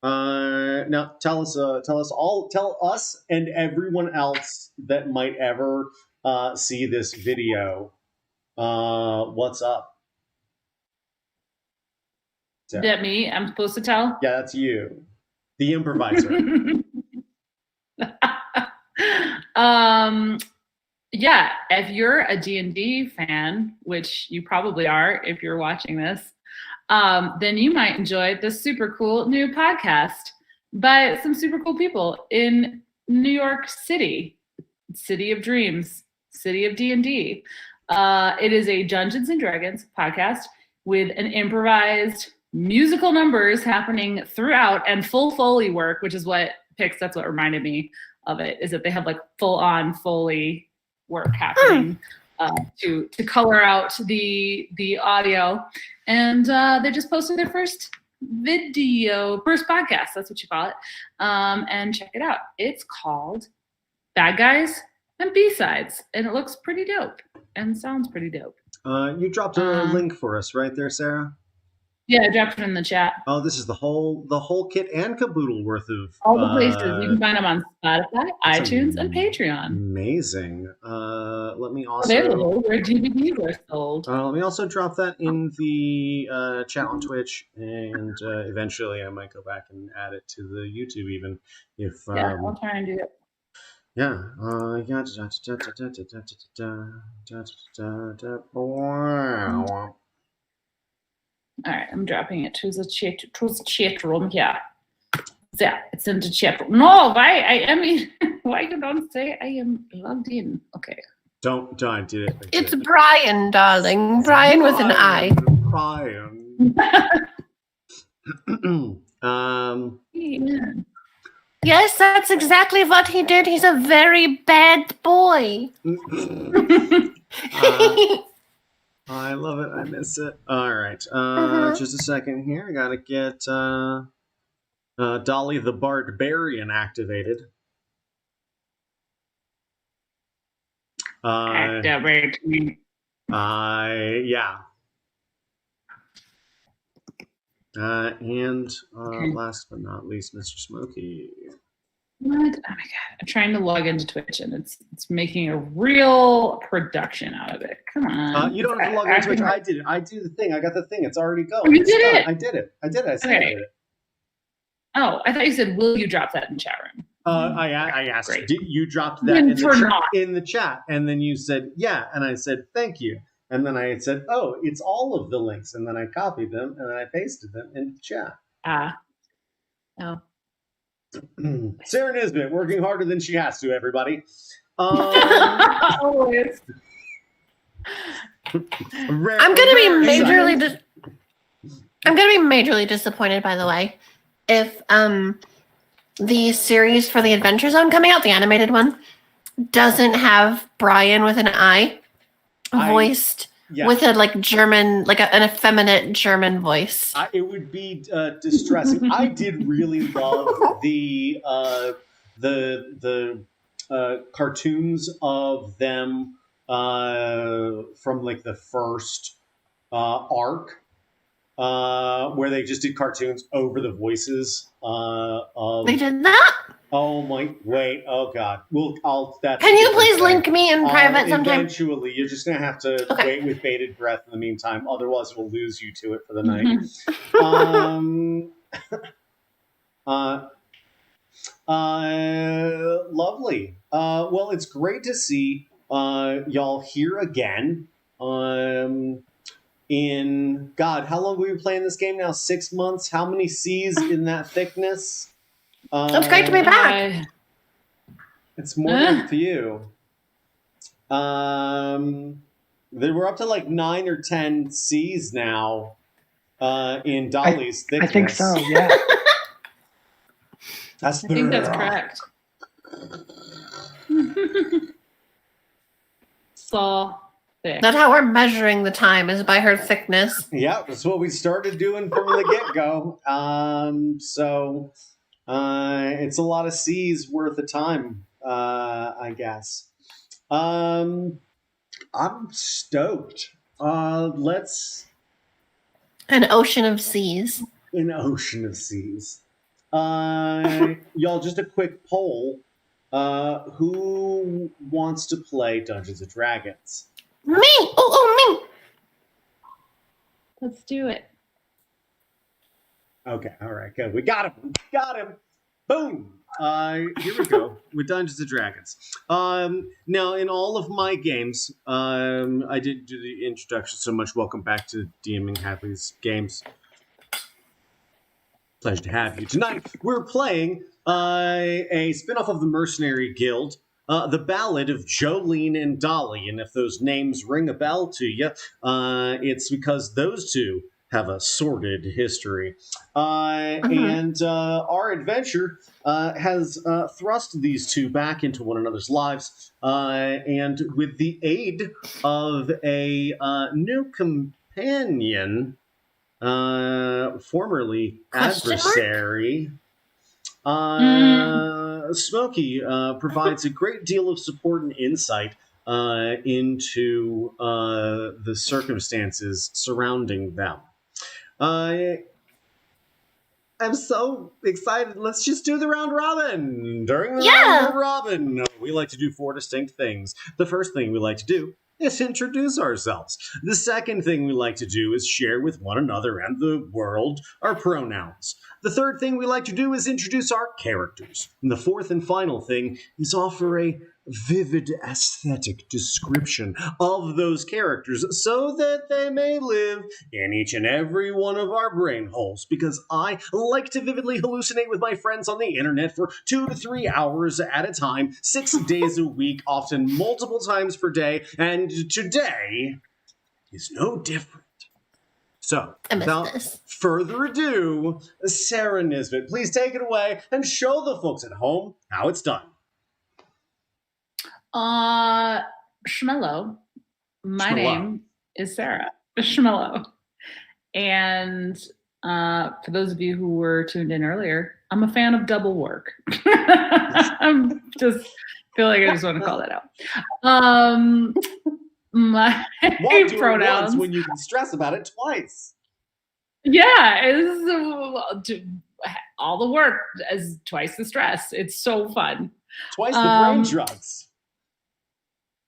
Now tell us and everyone else that might ever see this video. What's up, Is Sarah? that me? I'm supposed to tell? Yeah, that's you, the improviser. um, yeah, if you're a D&D fan, which you probably are if you're watching this, then you might enjoy this super cool new podcast by some super cool people in New York City, City of Dreams, City of D&D. It is a Dungeons and Dragons podcast with an improvised musical numbers happening throughout and full Foley work, which is what Pix, that's what reminded me of it, is that they have like full on Foley work happening to color out the audio. And they just posted their first podcast, that's what you call it. And check it out. It's called Bad Guys and B-Sides, and it looks pretty dope and sounds pretty dope. You dropped a link for us right there, Sarah. Yeah, I dropped it in the chat. Oh, this is the whole kit and caboodle worth of all the places. You can find them on Spotify, iTunes, and Patreon. Amazing. Let me also available where DVDs are sold. Let me also drop that in the chat on Twitch, and eventually I might go back and add it to the YouTube even. If yeah, I'll try and do it. Yeah. All right, I'm dropping it to the chat room here. Yeah, it's in the chat room. No, why? Why you don't say I am logged in? Okay. Don't I did it. It's Brian, darling. Brian with an I. Brian. Yeah. Yes, that's exactly what he did. He's a very bad boy. I love it. I miss it. All right. Just a second here. I gotta get Dolly the Barbarian activated. Activate me. Yeah. And last but not least, Mr. Smokey. What? Oh my god! I'm trying to log into Twitch, and it's making a real production out of it. Come on. You don't have to log into Twitch. I did it. I do the thing. I got the thing. It's already going. Oh, you did it. I did it. I said I did it. Oh, I thought you said, "Will you drop that in chat room?" I asked. You dropped that in the chat, and then you said, "Yeah," and I said, "Thank you." And then I said, "Oh, it's all of the links," and then I copied them and then I pasted them into the chat. Oh. Sarah Nisbet working harder than she has to. Everybody. Always. I'm gonna be majorly disappointed. By the way, if the series for the Adventure Zone coming out, the animated one, doesn't have Brian with an I voiced with a German, an effeminate German voice. It would be distressing. I did really love the cartoons of them from the first arc, where they just did cartoons over the voices. They did that? Oh my! Wait! Oh god! Can you please link me in private sometime? Eventually, you're just gonna have to wait with bated breath in the meantime. Otherwise, we'll lose you to it for the night. Lovely. Well, it's great to see y'all here again. In God, how long have we been playing this game now? 6 months. How many C's in that thickness? It's great to be back. It's more than for you. They were up to 9 or 10 C's now in Dolly's thickness. I think so, yeah. I think that's correct. So thick. That's how we're measuring the time, is by her thickness. Yeah, that's what we started doing from the get-go. So it's a lot of C's worth of time, I guess. I'm stoked. An ocean of C's. An ocean of C's. Y'all, just a quick poll. Who wants to play Dungeons and Dragons? Me! Oh, me! Let's do it. Okay, all right, good. We got him. Boom. Here we go with Dungeons and Dragons. Now, in all of my games, I did do the introduction so much. Welcome back to DMing Hadley's games. Pleasure to have you. Tonight, we're playing a spinoff of the Mercenary Guild, the Ballad of Jolene and Dolly. And if those names ring a bell to you, it's because those two have a sordid history. And our adventure has thrust these two back into one another's lives. And with the aid of a new companion, formerly adversary, Smokey provides a great deal of support and insight into the circumstances surrounding them. I'm so excited. Let's just do the round robin. During the round robin, we like to do 4 distinct things. The first thing we like to do is introduce ourselves. The second thing we like to do is share with one another and the world our pronouns. The third thing we like to do is introduce our characters. And the fourth and final thing is offer a vivid aesthetic description of those characters so that they may live in each and every one of our brain holes, because I like to vividly hallucinate with my friends on the internet for 2 to 3 hours at a time, 6 days a week, often multiple times per day, and today is no different. So, without further ado, Sarah Nisbet, please take it away and show the folks at home how it's done. Schmello. My name is Sarah Schmello. And for those of you who were tuned in earlier, I'm a fan of double work. I'm just feel like I just want to call that out. My Why do pronouns. It once when you can stress about it twice? Yeah, it's all the work is twice the stress. It's so fun. Twice the brain drugs.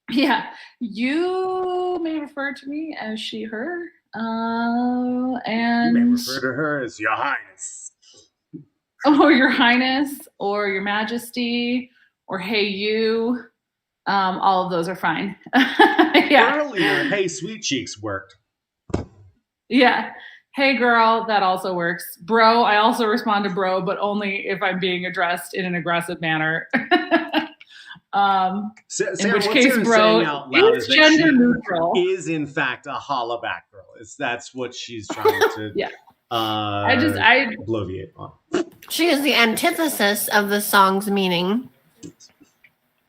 Yeah, you may refer to me as she, her, and you may refer to her as Your Highness. Oh, Your Highness, or Your Majesty, or Hey You. All of those are fine. Yeah. Earlier, Hey Sweet Cheeks worked. Yeah. Hey girl, that also works. Bro, I also respond to bro, but only if I'm being addressed in an aggressive manner. Sarah, in which case, bro is gender neutral. Is in fact a hollaback girl. That's what she's trying to I bloviate on. She is the antithesis of the song's meaning.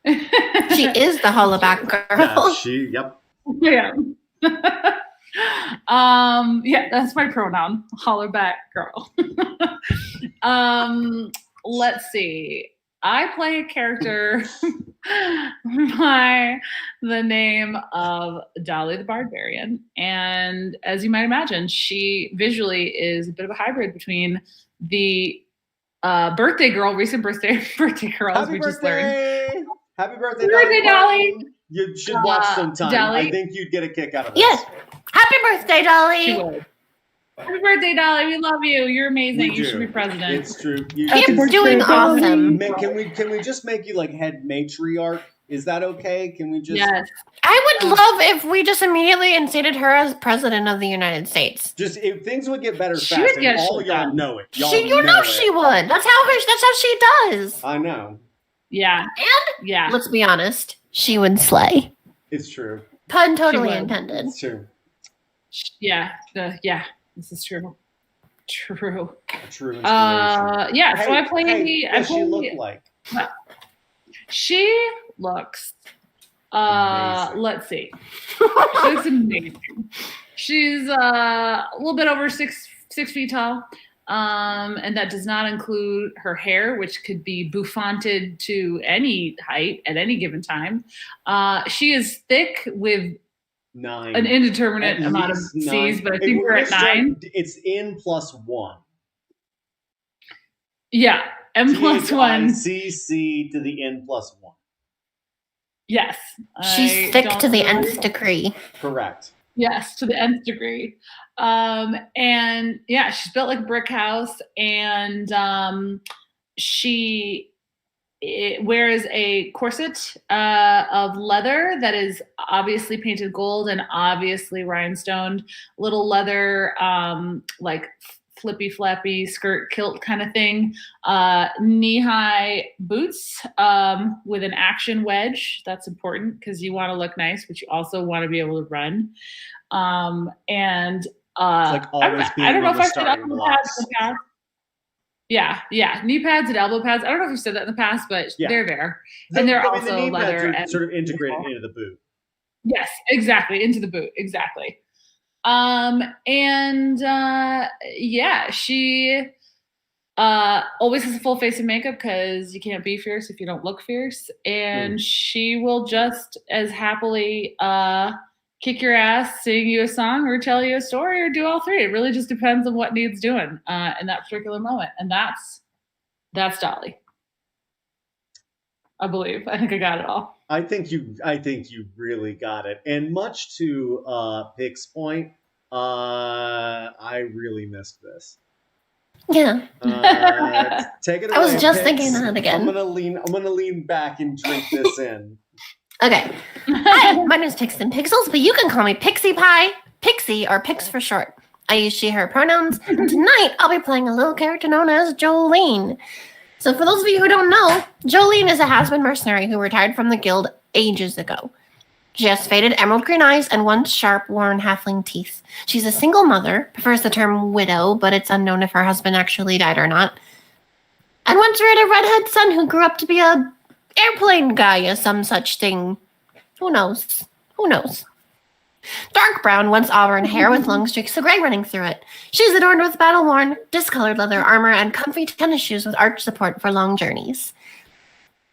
She is the hollaback girl. Yeah. Yeah, that's my pronoun, hollaback girl. Let's see. I play a character by the name of Dolly the Barbarian. And as you might imagine, she visually is a bit of a hybrid between the birthday girl, recent birthday girl, as we just learned. Happy birthday, Dolly. You should watch sometime. Dolly. I think you'd get a kick out of this. Yes. Happy birthday, Dolly. She would. Happy birthday, Dolly. We love you. You're amazing. You should be president. It's true. Keep doing awesome. Can we just make you like head matriarch? Is that okay? Can we just? Yes. I would love if we just immediately instated her as president of the United States. Just if things would get better She fast, would get and all shit y'all done. know it. She would. That's how she does. I know. Yeah. And yeah. Let's be honest. She would slay. It's true. Pun totally intended. It's true. Yeah. Yeah. This is true. True. True. Inspiration. Yeah. So I play. What does she look like? She looks. Amazing. Let's see. She looks amazing. She's a little bit over 6 feet tall. And that does not include her hair, which could be bouffanted to any height at any given time. She is thick with 9. an indeterminate amount of C's, but I think we're at 9. It's in +1. Yeah, n+1. THICC to the n+1. Yes. She's thick to the nth degree. Correct. Yes, to the nth degree. And yeah, she's built like a brick house, and she wears a corset of leather that is obviously painted gold and obviously rhinestoned, little leather like flippy flappy skirt kilt kind of thing, knee-high boots with an action wedge. That's important because you want to look nice, but you also want to be able to run. And like I don't know if I've said elbow pads in the past. Yeah, knee pads and elbow pads. I don't know if you've said that in the past, but they're there. And they're also the knee leather. Pads are sort of integrated into the boot. Yes, exactly. Into the boot. Exactly. She always has a full face of makeup because you can't be fierce if you don't look fierce. And she will just as happily kick your ass, sing you a song, or tell you a story, or do all three. It really just depends on what needs doing in that particular moment. And that's Dolly. I believe. I think I got it all. I think you really got it. And much to Pick's point, I really missed this. Yeah. Take it away. I was just Pix. thinking that again. I'm gonna lean back and drink this in. Okay. Hi, my name is Pixton Pixels, but you can call me Pixie Pie, Pixie, or Pix for short. I use she, her pronouns, and tonight I'll be playing a little character known as Jolene. So for those of you who don't know, Jolene is a has-been mercenary who retired from the guild ages ago. She has faded emerald green eyes and once sharp, worn halfling teeth. She's a single mother, prefers the term widow, but it's unknown if her husband actually died or not. And once reared a redhead son who grew up to be a airplane guy or some such thing. Who knows? Dark brown, once auburn hair with long streaks of gray running through it. She's adorned with battle-worn, discolored leather armor and comfy tennis shoes with arch support for long journeys.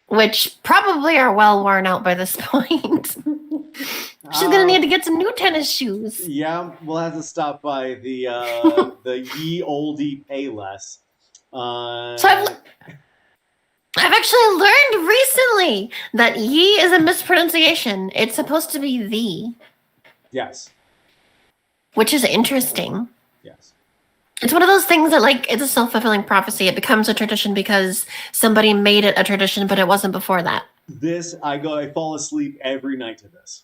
Which probably are well worn out by this point. She's going to need to get some new tennis shoes. Yeah, we'll have to stop by the Ye Olde Payless. So I've actually learned recently that ye is a mispronunciation. It's supposed to be the. Yes. Which is interesting. Yes. It's one of those things that, like, it's a self-fulfilling prophecy. It becomes a tradition because somebody made it a tradition, but it wasn't before that. I fall asleep every night to this.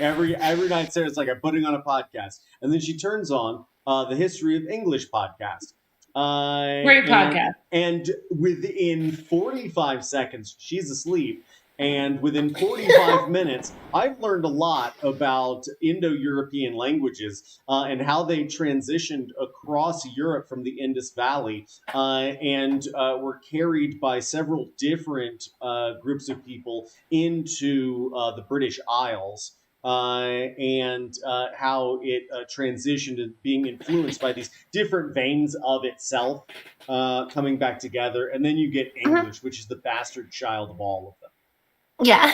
Every night Sarah's like, I'm putting on a podcast. And then she turns on the History of English podcast. Great podcast. And within 45 seconds, she's asleep. And within 45 minutes, I've learned a lot about Indo-European languages and how they transitioned across Europe from the Indus Valley and were carried by several different groups of people into the British Isles. And how it transitioned to being influenced by these different veins of itself coming back together. And then you get English, which is the bastard child of all of them. Yeah.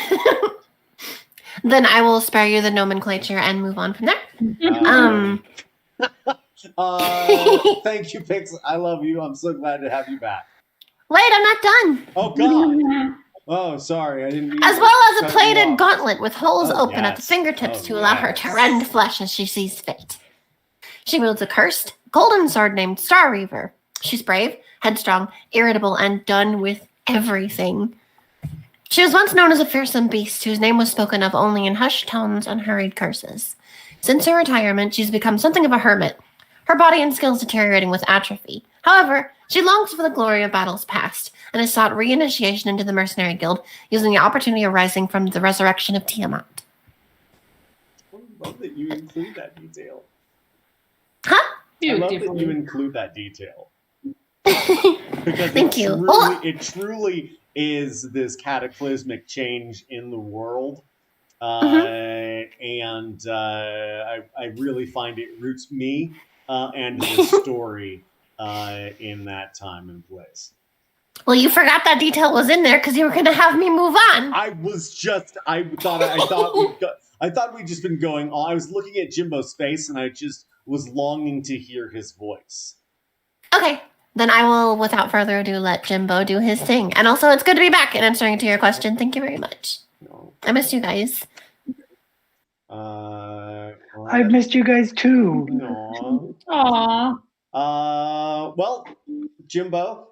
Then I will spare you the nomenclature and move on from there. Thank you, Pix. I love you. I'm so glad to have you back. Wait, I'm not done. Oh, God. Oh, sorry. I didn't mean as well as a plated gauntlet with holes open at the fingertips to allow her to rend flesh as she sees fit. She wields a cursed, golden sword named Star Reaver. She's brave, headstrong, irritable, and done with everything. She was once known as a fearsome beast whose name was spoken of only in hushed tones and hurried curses. Since her retirement, she's become something of a hermit, her body and skills deteriorating with atrophy. However, she longs for the glory of battles past and has sought reinitiation into the Mercenary Guild using the opportunity arising from the resurrection of Tiamat. I love that you include that detail. Huh? I love that you include that detail. Thank you. It truly is this cataclysmic change in the world. And I really find it roots me and the story in that time and place. Well, you forgot that detail was in there because you were going to have me move on. I thought we'd just been going on. I was looking at Jimbo's face and I was longing to hear his voice. Okay. Then I will, without further ado, let Jimbo do his thing. And also, it's good to be back and answering to your question. Thank you very much. No. I miss you guys. I've missed you guys too. No. Aww. Well, Jimbo,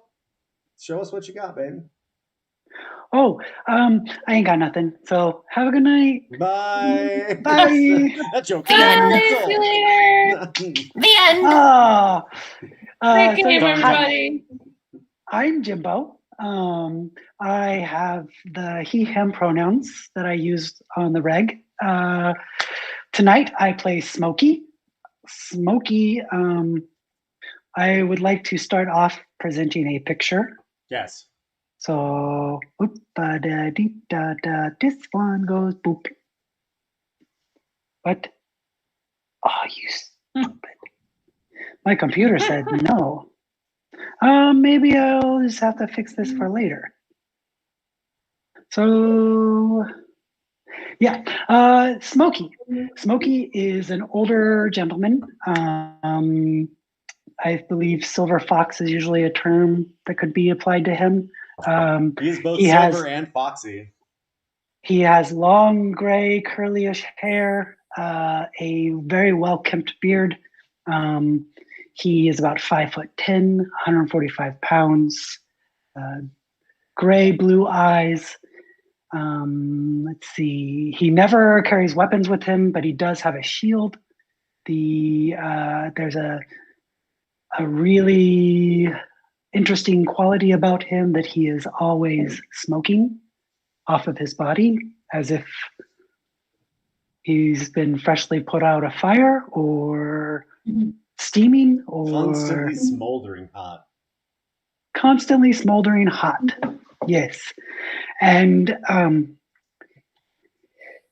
show us what you got, baby. Oh, I ain't got nothing. So have a good night. Bye. Bye. That joke. The end. The end. Oh, Great game, hi, everybody. I'm Jimbo. I have the he/him pronouns that I used on the reg. Tonight I play Smokey. Smokey. I would like to start off presenting a picture. Yes. So, this one goes boop. What? Oh, you stupid. My computer said no. Maybe I'll just have to fix this for later. So, yeah, Smokey. Smokey is an older gentleman. I believe silver fox is usually a term that could be applied to him. He's both silver and foxy. He has long gray curlyish hair, a very well-kempt beard. He is about 5'10", 145 pounds, gray blue eyes. Let's see. He never carries weapons with him, but he does have a shield. There's a really interesting quality about him that he is always smoking off of his body, as if he's been freshly put out of fire or steaming or constantly smoldering hot. Constantly smoldering hot. Yes. And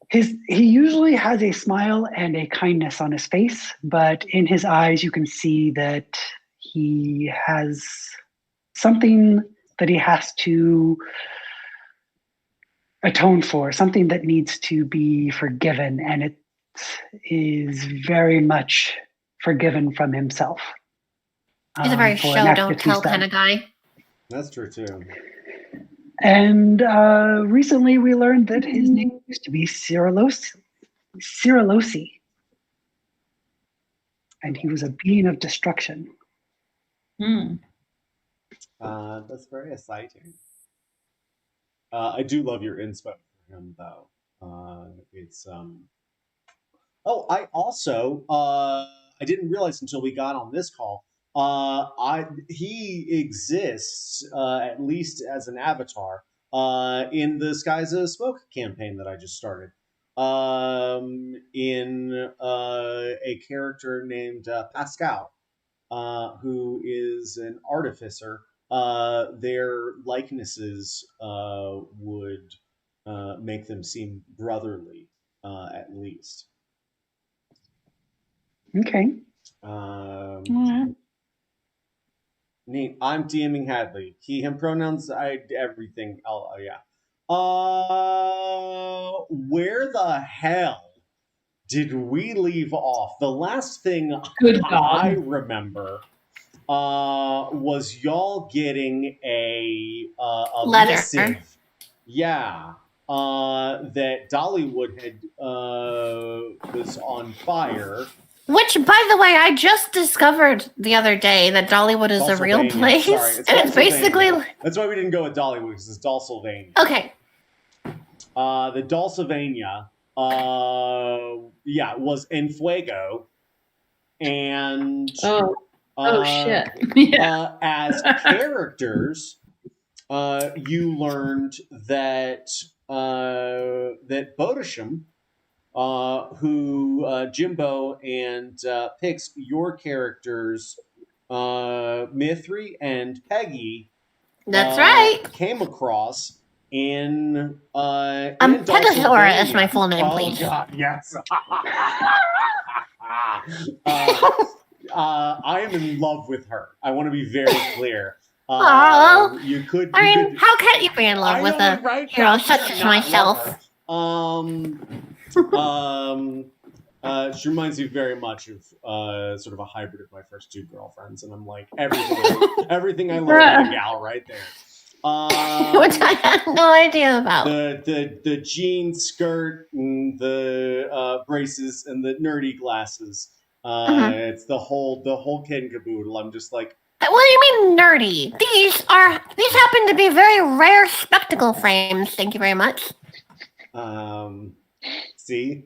he usually has a smile and a kindness on his face, but in his eyes you can see that he has something that he has to atone for, something that needs to be forgiven, and it is very much forgiven from himself. He's a very show don't tell kind of guy. That's true too. And recently we learned that his name used to be Cyrilosi. And he was a being of destruction. That's very exciting. I do love your inspo for him, though. It's Oh, I also I didn't realize until we got on this call. He exists at least as an avatar in the Skies of Smoke campaign that I just started. In a character named Pascal, who is an artificer. Their likenesses would make them seem brotherly, at least. Okay. Neat. I'm DMing Hadley. He, him pronouns. Everything. Yeah. Where the hell did we leave off? The last thing I remember was y'all getting a letter. Missive. Yeah. That Dollywood had was on fire. Which, by the way, I just discovered the other day that Dollywood is a real place. Sorry, and it's basically... That's why we didn't go with Dollywood, because it's Dalsylvania. Okay. The Dalsylvania, was En Fuego. And... shit. Yeah. As characters, you learned that Bodisham, who Jimbo and picks your characters, Mithri and Peggy. That's right. Came across in Pegasaur is my full name, please. God, yes. I am in love with her. I want to be very clear. How can you be in love with a hero such as myself? She reminds me very much of sort of a hybrid of my first two girlfriends, and I'm like everything I love in a gal right there. Which I had no idea about. The jean skirt and the braces and the nerdy glasses. It's the whole kit and caboodle. I'm just like, what do you mean nerdy? These happen to be very rare spectacle frames. Thank you very much. See,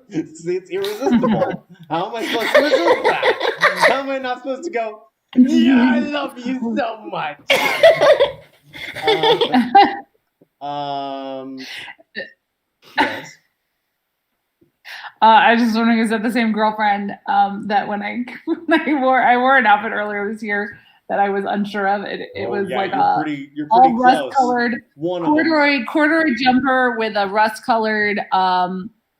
it's irresistible. How am I supposed to resist that? How am I not supposed to go? Yeah, I love you so much. Yes. I was just wondering, is that the same girlfriend that when I wore an outfit earlier this year that I was unsure of? It was like you're all close. rust-colored corduroy jumper with a rust-colored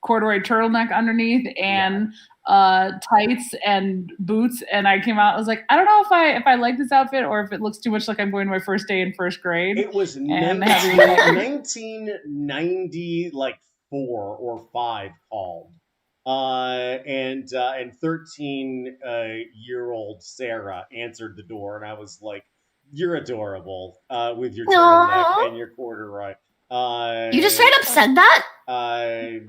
corduroy turtleneck underneath and tights and boots. And I came out, I was like, I don't know if I like this outfit or if it looks too much like I'm going to my first day in first grade. It was 1990, like 4 or 5 called. And 13-year-old Sarah answered the door, and I was like, "You're adorable with your turtleneck and your corduroy." You just straight up said that? I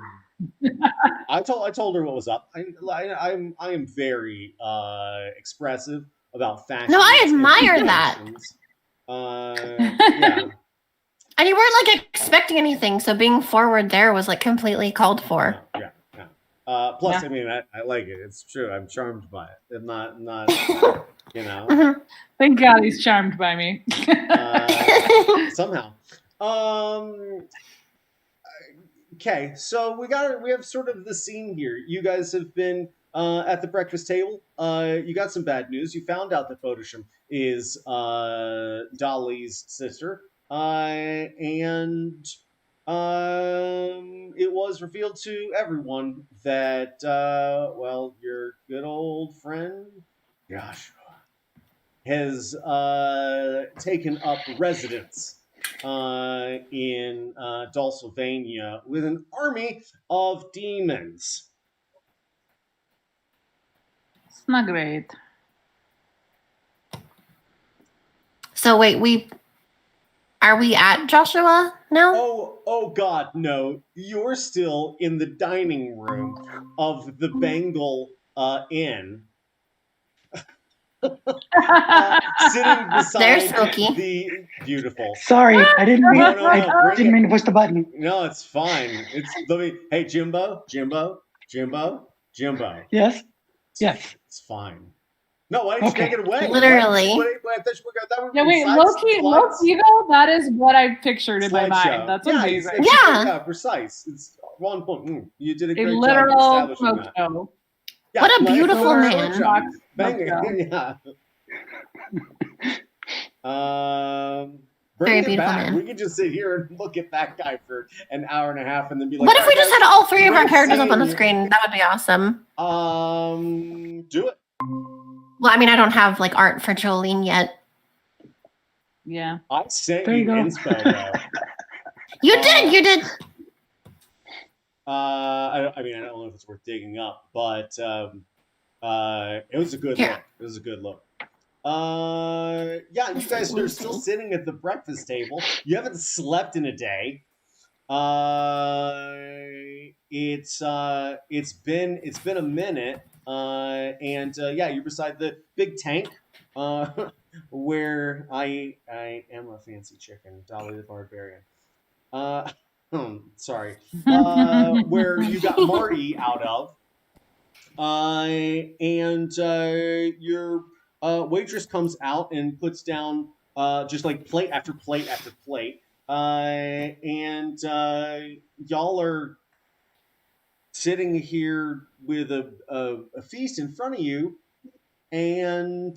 told her what was up. I am very expressive about fashion. No, I admire that. Yeah. And you weren't like expecting anything, so being forward there was like completely called for. Yeah. Plus, I mean, I like it. It's true. I'm charmed by it. I'm not, you know. Mm-hmm. Thank God he's charmed by me. Somehow. Okay, so we have sort of the scene here. You guys have been at the breakfast table. You got some bad news. You found out that Bodisham is Dolly's sister. And it was revealed to everyone that, your good old friend, Joshua, has taken up residence in Dulsylvania with an army of demons. It's not great. So wait, are we at Joshua now? Oh God, no. You're still in the dining room of the Bengal Inn. Sitting beside the beautiful. Sorry, I didn't mean to push the button. No, it's fine. Hey, Jimbo. Yes. It's fine. No, why didn't you take it away? Literally. Low-key, that is what I pictured in my mind. That's amazing. Yeah, precise. It's 1 point. You did a great job establishing that. Show. Yeah, what a beautiful man. Bang it. Yeah. Very beautiful it back. Man. We could just sit here and look at that guy for an hour and a half and then be like, what if we just had all 3 of our characters up on the screen? That would be awesome. Do it. Well, I mean, I don't have like art for Jolene yet. Yeah. I sent you inspo though. You did. I don't know if it's worth digging up, but it was a good look. It was a good look. You guys are still sitting at the breakfast table. You haven't slept in a day. It's been a minute. You're beside the big tank, where I am a fancy chicken, Dolly the Barbarian. Sorry. Where you got Marty out of, your waitress comes out and puts down just like plate after plate after plate, y'all are sitting here with a feast in front of you, and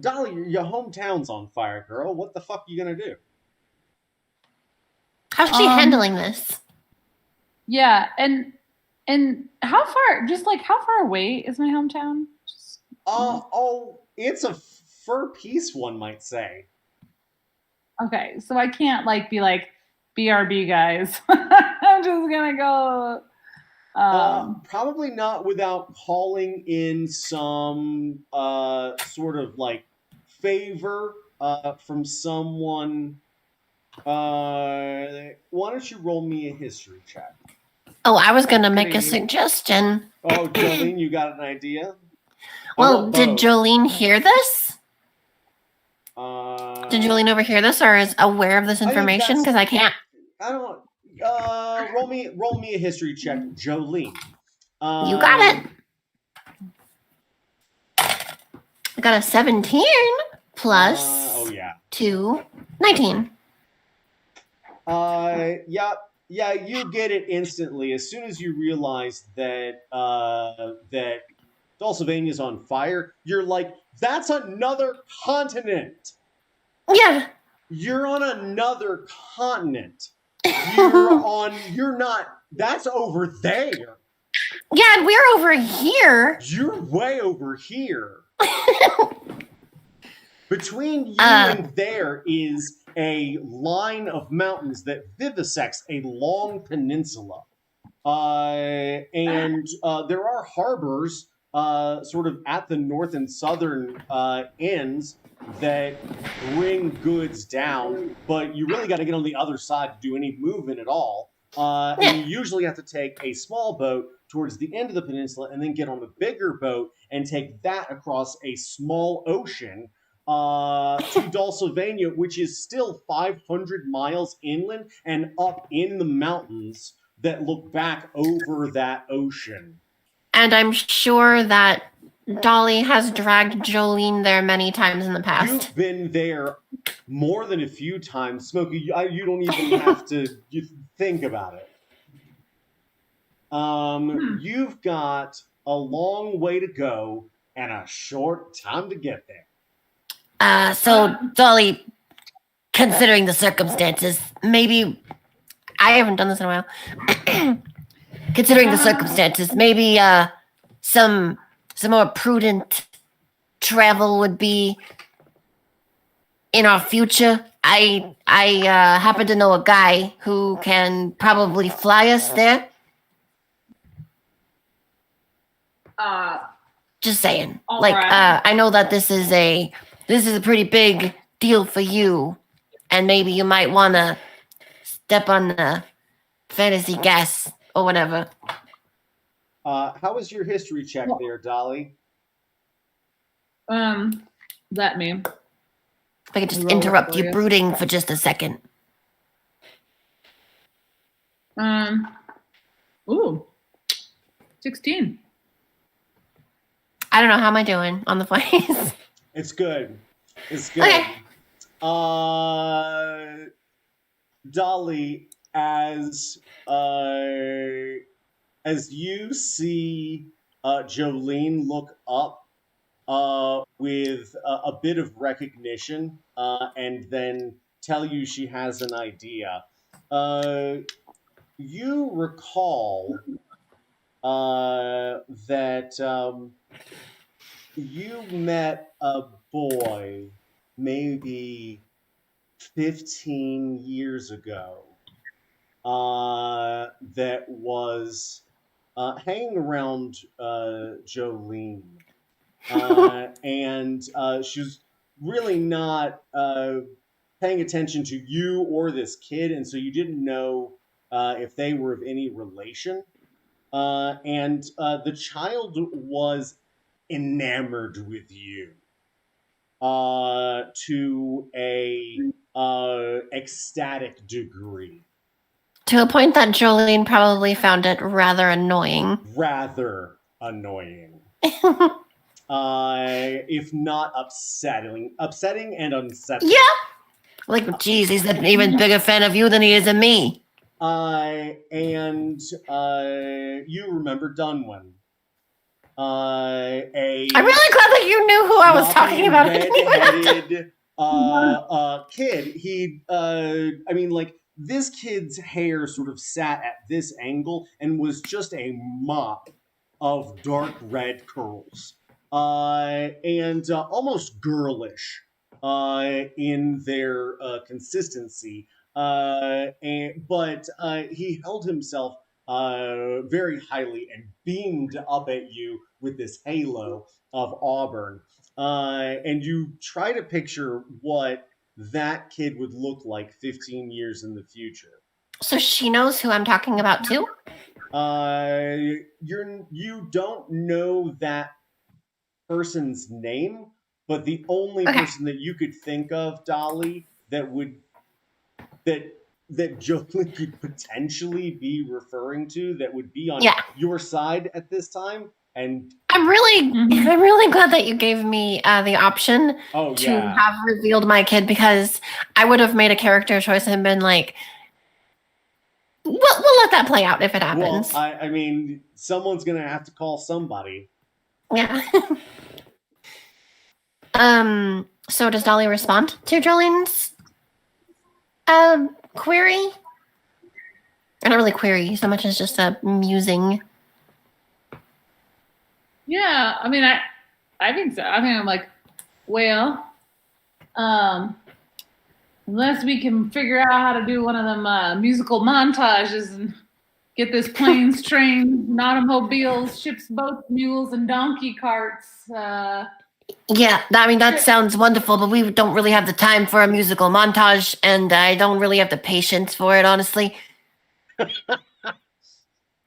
Dolly, your hometown's on fire, girl. What the fuck are you gonna do? How's she handling this? Yeah, and how far away is my hometown? It's a fur piece, one might say. Okay, so I can't be like BRB guys. I'm just gonna go. Probably not without calling in some sort of like favor from someone. Why don't you roll me a history check? Oh, I was going to make a suggestion. Oh, Jolene, you got an idea? Well, did Jolene hear this? Did Jolene overhear this or is aware of this information? Because I can't. I don't. Roll me a history check, Jolene. You got it. I got a 17 plus 2, 19. Yeah, you get it instantly as soon as you realize that that Dulcivania's on fire. You're like, that's another continent. Yeah. You're on another continent. You're not. That's over there. Yeah, and we're over here. You're way over here. Between you and there is a line of mountains that vivisects a long peninsula. And there are harbors sort of at the north and southern ends that bring goods down, but you really got to get on the other side to do any movement at all. And you usually have to take a small boat towards the end of the peninsula and then get on a bigger boat and take that across a small ocean to Dulcivania, which is still 500 miles inland and up in the mountains that look back over that ocean. And I'm sure that Dolly has dragged Jolene there many times in the past. You've been there more than a few times, Smokey. You don't even have to think about it. You've got a long way to go and a short time to get there. So Dolly, considering the circumstances, maybe I haven't done this in a while. Considering the circumstances, maybe some more prudent travel would be in our future. I happen to know a guy who can probably fly us there. Just saying. Right. I know that this is a pretty big deal for you, and maybe you might want to step on the fantasy gas or whatever. How was your history check there, Dolly? Let me. If I could just interrupt you brooding for just a second. Ooh. 16. I don't know. How am I doing on the plays? It's good. It's good. Okay. Dolly, as you see Jolene look up with a bit of recognition and then tell you she has an idea, you recall that you met a boy maybe 15 years ago that was hanging around Jolene. And she was really not paying attention to you or this kid, and so you didn't know if they were of any relation. And the child was enamored with you to a ecstatic degree. To a point that Jolene probably found it rather annoying. Rather annoying. If not upsetting and unsettling. Yeah. Like, geez, he's an even bigger fan of you than he is of me. And you remember Dunwin. I'm really glad that you knew who I was talking about. Red-headed kid. This kid's hair sort of sat at this angle and was just a mop of dark red curls. And almost girlish in their consistency. but he held himself very highly and beamed up at you with this halo of auburn. And you try to picture what that kid would look like 15 years in the future. So she knows who I'm talking about too? You don't know that person's name, but the only person that you could think of, Dolly, that Jolene could potentially be referring to, that would be on your side at this time. And I'm really glad that you gave me the option to have revealed my kid, because I would have made a character choice and been like, we'll let that play out if it happens. Well, I mean, someone's gonna have to call somebody. Yeah. So does Dolly respond to Jolene's query? Or not really query, so much as just a musing. Yeah, I mean, I think so. I mean, I'm like, well, unless we can figure out how to do one of them musical montages and get this planes, trains, automobiles, ships, boats, mules, and donkey carts. Yeah, I mean, that sounds wonderful, but we don't really have the time for a musical montage, and I don't really have the patience for it, honestly.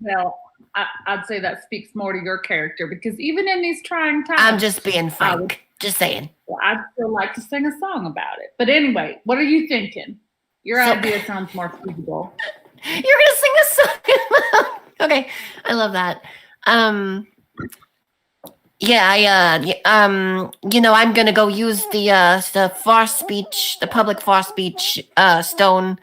Well, I'd say that speaks more to your character, because even in these trying times... I'm just being frank. Just saying. Well, I'd still like to sing a song about it. But anyway, what are you thinking? Your idea sounds more feasible. You're going to sing a song? Okay, I love that. I'm going to go use the far speech, the public far speech stone,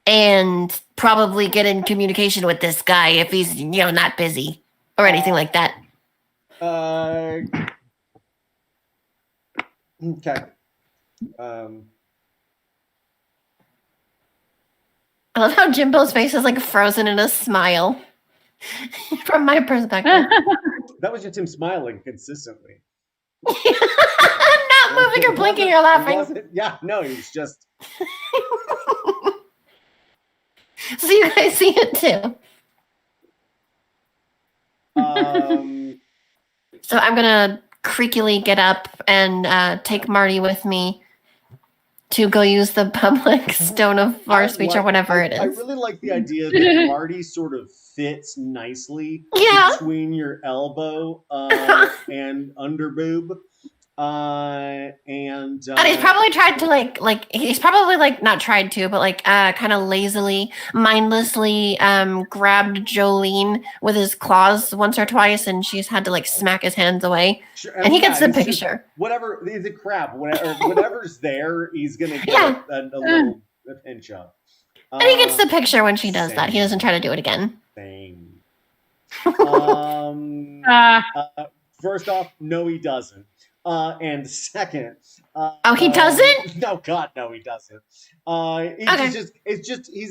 and probably get in communication with this guy if he's, not busy or anything like that. Okay. I love how Jimbo's face is like frozen in a smile from my perspective. That was just him smiling consistently. Not moving or blinking or laughing. Yeah, no, he's just... So you guys see it too. So I'm gonna creakily get up and take Marty with me to go use the public stone of far speech or whatever it is. I really like the idea that Marty sort of fits nicely between your elbow and under boob. And he's probably tried to he's probably not tried to, but kind of lazily, mindlessly grabbed Jolene with his claws once or twice, and she's had to smack his hands away. Sure. And he gets the picture. Whatever the crap, whatever's there, he's gonna get a little pinch of. And he gets the picture when she does that. He doesn't try to do it again. Same. First off, no, he doesn't. And second, he doesn't? No, God, no, he doesn't. He's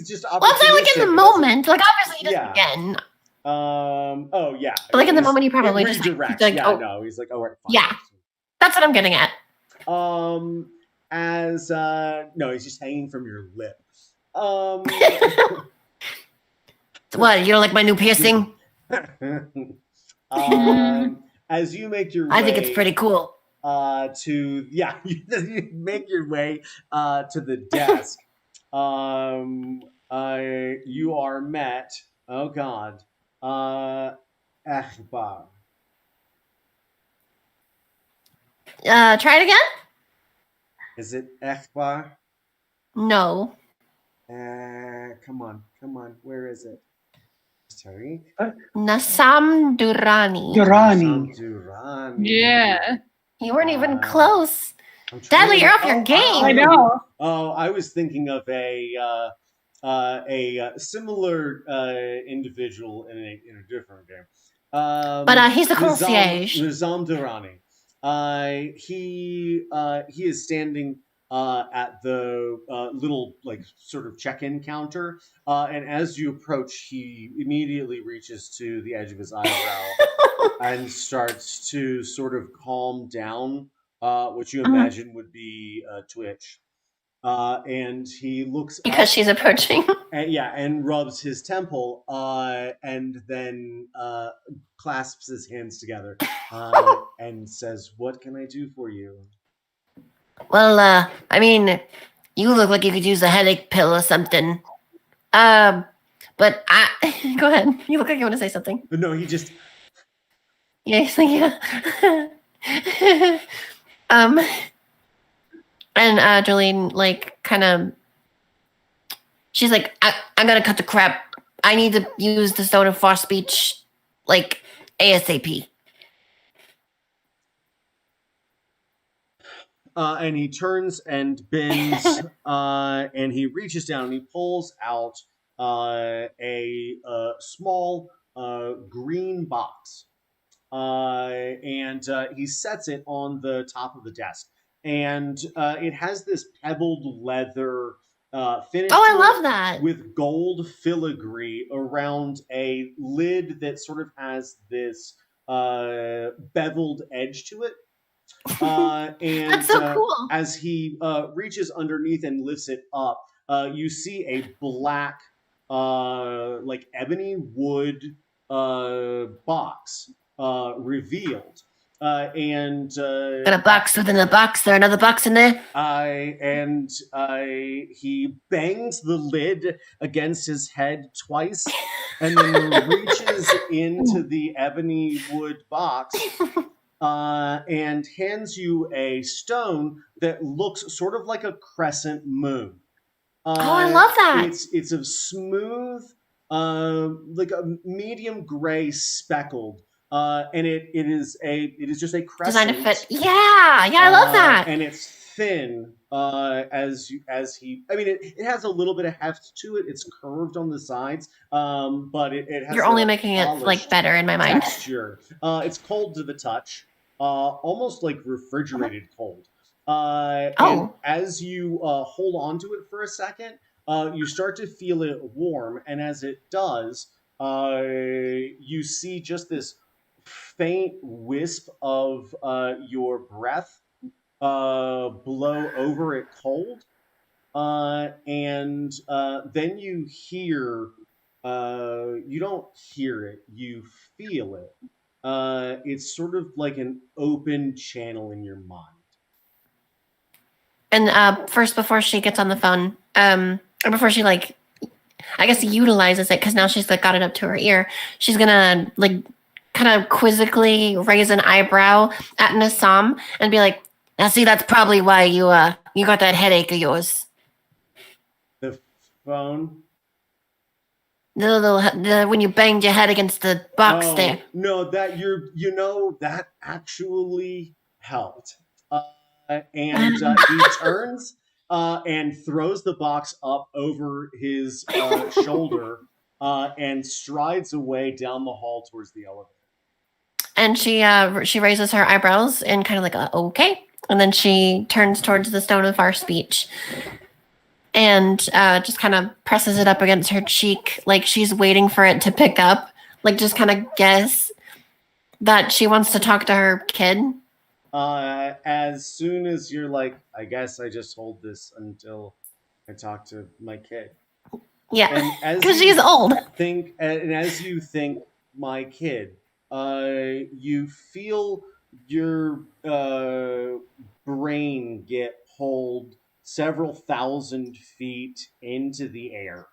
just. Well, I'm saying in the moment, obviously he does again. Oh yeah. But in the moment, he probably just redirects. No, he's like, oh, right, fine. Yeah, that's what I'm getting at. No, he's just hanging from your lip. What? You don't like my new piercing? As you make your way, I think it's pretty cool. You make your way to the desk. You are met. Oh God. Echbar. Try it again. Is it Echbar? No. Come on. Where is it? Sorry. Nasam Durrani. Durrani. Yeah. You weren't even close. Dudley, you're off your game. I know. Oh, I was thinking of a similar individual in a different game. But he's the concierge. Nizam Durrani. He is standing at the little sort of check-in counter, and as you approach, he immediately reaches to the edge of his eyebrow and starts to sort of calm down, what you imagine would be a twitch. and he looks because she's approaching. and rubs his temple, and then clasps his hands together and says, "What can I do for you?" Well, I mean, you look like you could use a headache pill or something. But go ahead. You look like you want to say something. But no, he just. Yeah, he's like, yeah. And Jolene, like, kind of, she's like, I'm gonna cut the crap. I need to use the stone of far speech, like, ASAP. And he turns and bends, and he reaches down and he pulls out a small green box, and he sets it on the top of the desk. And it has this pebbled leather finish. Oh, I love that. With gold filigree around a lid that sort of has this beveled edge to it. And that's so cool. As he reaches underneath and lifts it up, you see a black, like ebony wood box revealed. And got a box within a box. There another box in there. He bangs the lid against his head twice, and then reaches into the ebony wood box. And hands you a stone that looks sort of like a crescent moon. I love that. It's a smooth, like a medium gray speckled, and it is just a crescent designed to fit. Yeah, I love that. And it's thin. It has a little bit of heft to it. It's curved on the sides, but it has. You're only making it like better in my mind. Texture. It's cold to the touch. Almost like refrigerated cold. And as you hold on to it for a second, you start to feel it warm, and as it does, you see just this faint wisp of your breath blow over it cold, and then you hear. You don't hear it, you feel it. It's sort of like an open channel in your mind. And first, before she gets on the phone, or before she like, I guess utilizes it because now she's like got it up to her ear. She's gonna like kind of quizzically raise an eyebrow at Nassam and be like, "Now, see, that's probably why you got that headache of yours." The phone. When you banged your head against the box there. No, that actually helped. And he turns and throws the box up over his shoulder and strides away down the hall towards the elevator. And she raises her eyebrows and kind of like, okay. And then she turns towards the stone of far speech. And just kind of presses it up against her cheek, like she's waiting for it to pick up, like just kind of guess that she wants to talk to her kid. As soon as you're like, I guess I just hold this until I talk to my kid. Yeah, because she's old. As you think, my kid, you feel your brain get pulled several thousand feet into the air.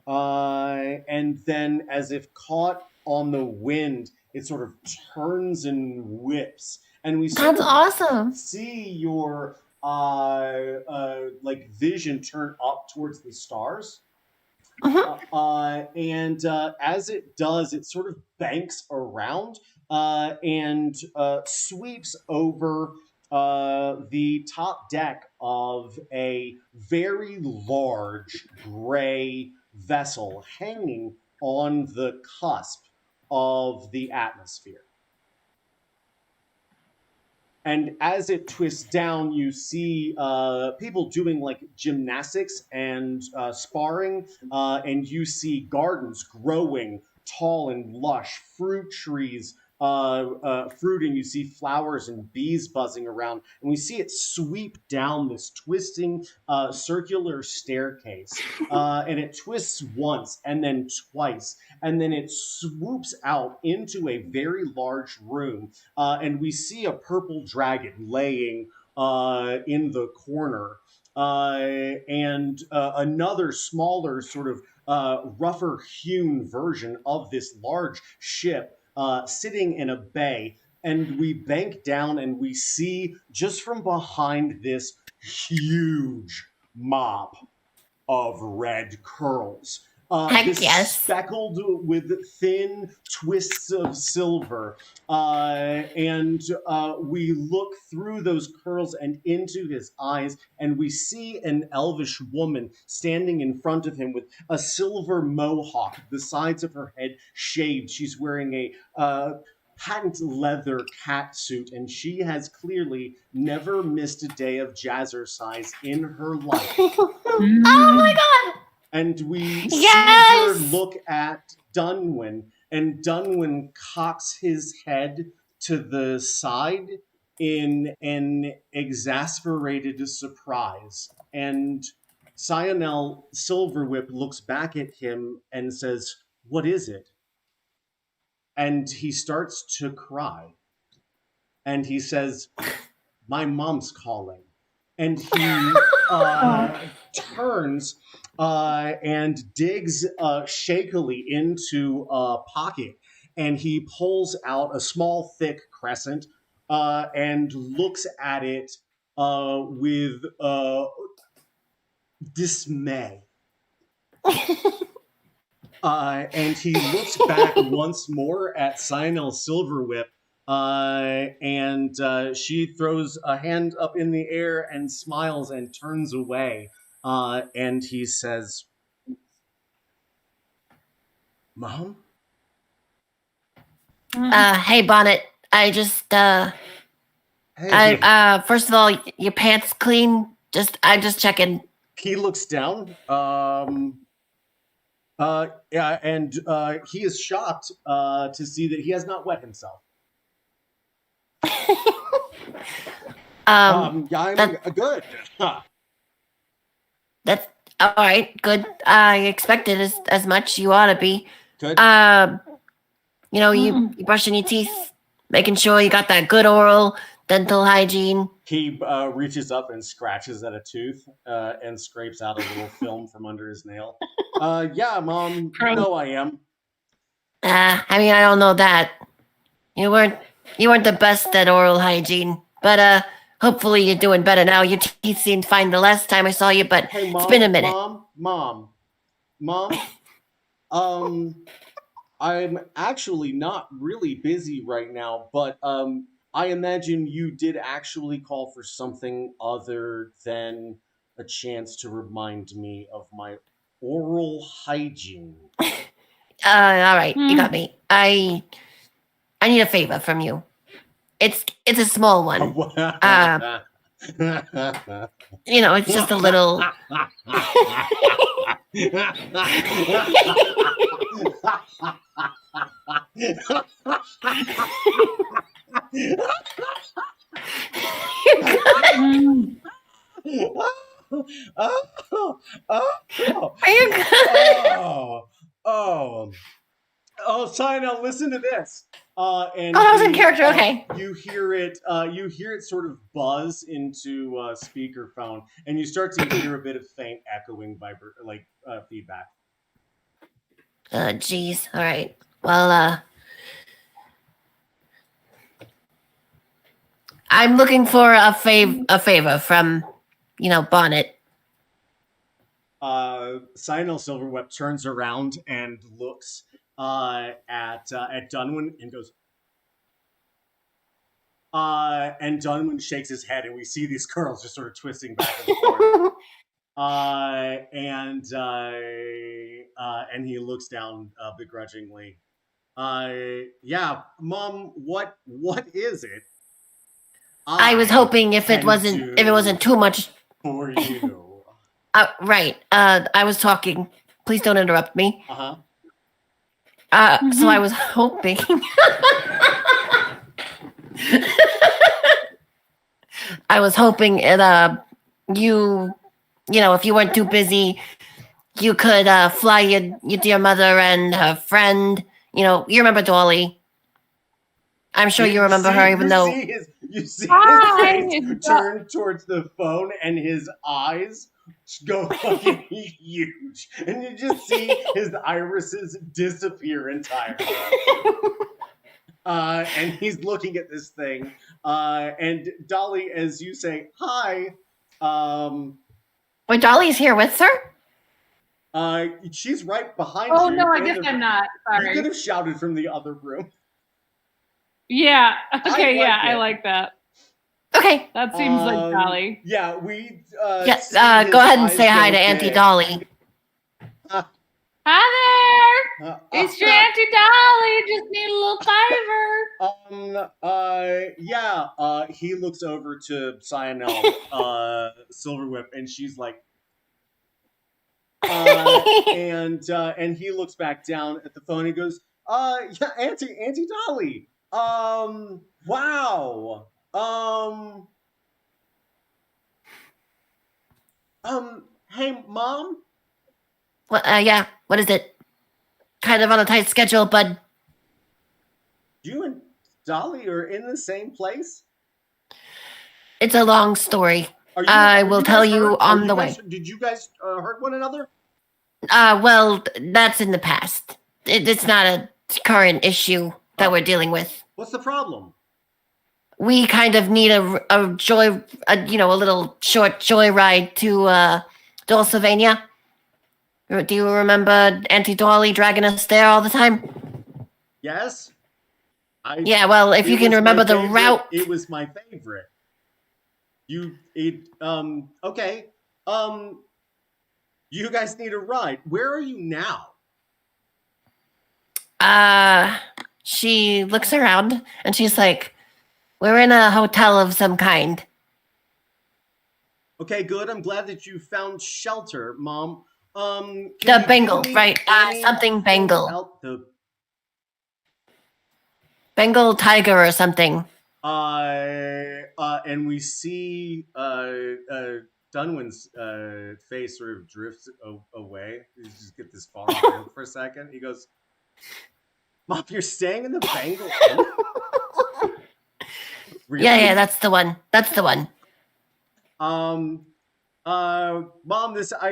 And then, as if caught on the wind, it sort of turns and whips. And we That's awesome. see your like vision turn up towards the stars. And as it does, it sort of banks around and sweeps over the top deck of a very large gray vessel hanging on the cusp of the atmosphere. And as it twists down, you see people doing like gymnastics and sparring, and you see gardens growing tall and lush, fruit trees fruit, and you see flowers and bees buzzing around, and we see it sweep down this twisting circular staircase, and it twists once and then twice, and then it swoops out into a very large room, and we see a purple dragon laying in the corner, and another smaller sort of rougher hewn version of this large ship sitting in a bay. And we bank down and we see just from behind this huge mop of red curls. Heck yes. Speckled with thin twists of silver. And we look through those curls and into his eyes, and we see an elvish woman standing in front of him with a silver mohawk, the sides of her head shaved. She's wearing a patent leather cat suit, and she has clearly never missed a day of jazzercise in her life. Oh my god! And we see her look at Dunwyn, and Dunwyn cocks his head to the side in an exasperated surprise. And Sionel Silverwhip looks back at him and says, "What is it?" And he starts to cry. And he says, "My mom's calling." And he turns and digs shakily into a pocket, and he pulls out a small, thick crescent and looks at it with dismay. And he looks back once more at Sionel Silverwhip, and she throws a hand up in the air and smiles and turns away. And he says, "Mom?" Hey, Bonnet. I just, Hey. first of all, your pants clean? I'm just checking. He looks down. Yeah, and he is shocked to see that he has not wet himself. I'm good. Huh. That's all right. Good. I expected as much. You ought to be. Good. You brushing your teeth, making sure you got that good oral dental hygiene. He reaches up and scratches at a tooth and scrapes out a little film from under his nail. Yeah, Mom, you know I am. I don't know that. You weren't the best at oral hygiene, but hopefully you're doing better now. Your teeth seemed fine the last time I saw you, but hey, Mom, it's been a minute. Mom. I'm actually not really busy right now, but I imagine you did actually call for something other than a chance to remind me of my oral hygiene. All right, you got me. I need a favor from you. It's a small one. It's just a little. Are you good? Oh, Sionel, listen to this. And I was in character. Okay. You hear it sort of buzz into speakerphone, and you start to hear a bit of faint echoing feedback. Geez. All right. Well, I'm looking for a favor from, Bonnet. Sionel Silverwhip turns around and looks at Dunwyn and goes, and Dunwyn shakes his head, and we see these curls just sort of twisting back and forth. And he looks down begrudgingly. Yeah, Mom, what is it? I was hoping if it wasn't too much for you. Right. I was talking. Please don't interrupt me. Uh-huh. So I was hoping. I was hoping you know, if you weren't too busy, you could fly your dear mother and her friend. You know, you remember Dolly. I'm sure you remember her, even though... You see Hi, his face turn towards the phone and his eyes go fucking huge. And you just see his irises disappear entirely. And he's looking at this thing. And Dolly, as you say, hi. Wait, Dolly's here with her? She's right behind Oh, you. no, I guess I'm not. Sorry. You could have shouted from the other room. Yeah. Okay, I like that. Okay. That seems like Dolly. Yeah, we... Yes, go ahead and say hi to Auntie Dolly. Hi there! It's your Auntie Dolly. Just need a little favor. He looks over to Cyanel, Silverwhip, and she's like... and he looks back down at the phone and goes, yeah, Auntie Dolly. Wow. Hey, Mom? Well, yeah, what is it? Kind of on a tight schedule, bud. You and Dolly are in the same place? It's a long story. I will tell you on the way. Did you guys hurt one another? Well, that's in the past. It's not a current issue that we're dealing with. What's the problem? We kind of need a little short joyride to Dulcivania. Do you remember Auntie Dolly dragging us there all the time? Yes. Yeah, well, if you can remember the route. It was my favorite. Okay. You guys need a ride. Where are you now? She looks around and she's like, we're in a hotel of some kind. Okay, good. I'm glad that you found shelter, Mom. The Bengal, right? Something Bengal. Bengal tiger or something. And we see Dunwin's face sort of drifts away. You just get this far away for a second. He goes, Mom, you're staying in the Bengal Inn? Really? Yeah, that's the one. Mom, I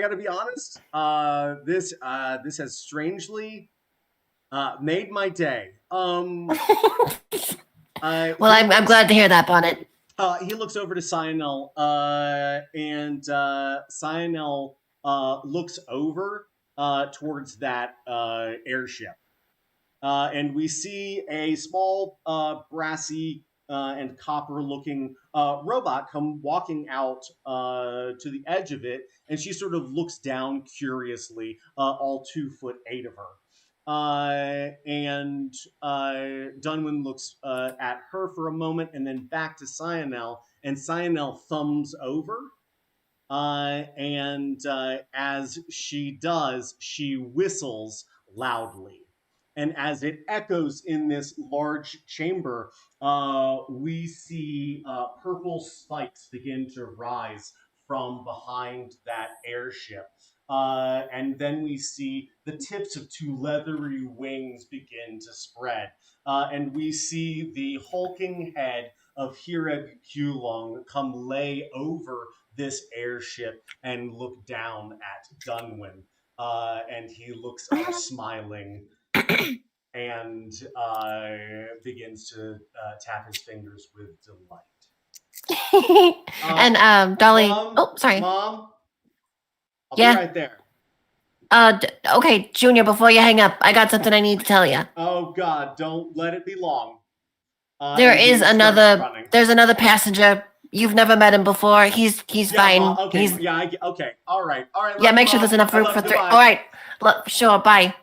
gotta be honest. This has strangely made my day. Well, I'm glad to hear that, Bonnet. He looks over to Cyanel, and Cyanel looks over towards that airship. And we see a small, brassy and copper-looking robot come walking out to the edge of it, and she sort of looks down curiously, all 2'8" of her. And Dunwin looks at her for a moment and then back to Cyanel, and Cyanel thumbs over. And as she does, she whistles loudly. And as it echoes in this large chamber, we see purple spikes begin to rise from behind that airship. And then we see the tips of 2 leathery wings begin to spread. And we see the hulking head of Hireg Kulong come lay over this airship and look down at Dunwin. And he looks up smiling and begins to tap his fingers with delight. And Dolly... Mom, sorry. Mom? I'll be right there. Okay, Junior, before you hang up, I got something I need to tell you. Oh, God, don't let it be long. There's another passenger. You've never met him before. He's fine. Okay, okay. All right. Yeah, make sure there's enough room for 3. All right. Sure, bye.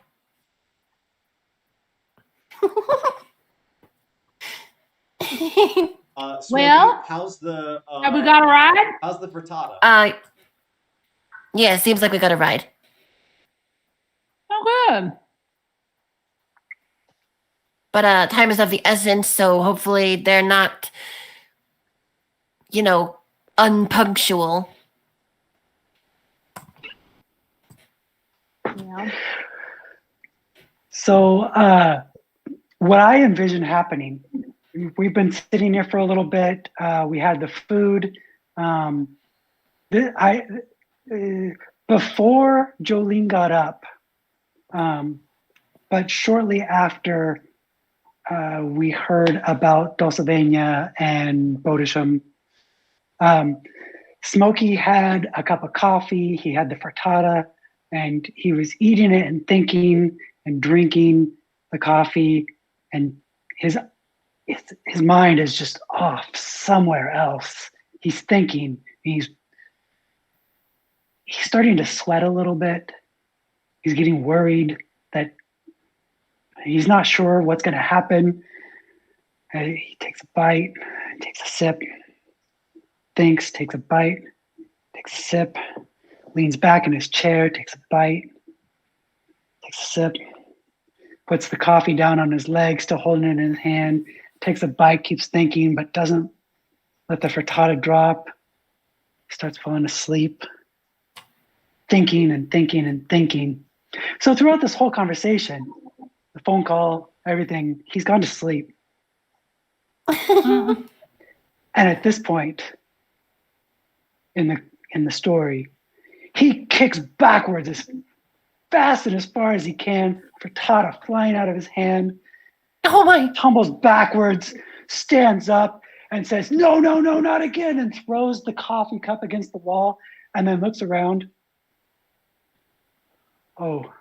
Well, how's the... have we got a ride? How's the frittata? Yeah, seems like we got a ride. Oh, good. but time is of the essence, so hopefully they're not, unpunctual. Yeah. So, what I envision happening, we've been sitting here for a little bit. We had the food. Before Jolene got up, but shortly after we heard about Dulcivania and Bodisham, Smokey had a cup of coffee, he had the frittata, and he was eating it and thinking and drinking the coffee, and his mind is just off somewhere else. He's thinking, he's starting to sweat a little bit. He's getting worried that he's not sure what's going to happen. He takes a bite, takes a sip, thinks, takes a bite, takes a sip, leans back in his chair, takes a bite, takes a sip, puts the coffee down on his leg, still holding it in his hand, takes a bite, keeps thinking, but doesn't let the frittata drop. Starts falling asleep, thinking and thinking and thinking. So throughout this whole conversation, the phone call, everything, he's gone to sleep. And at this point in the story, he kicks backwards as fast and as far as he can, frittata flying out of his hand. Oh my! Tumbles backwards, stands up, and says, "No, no, no, not again," and throws the coffee cup against the wall, and then looks around. Oh,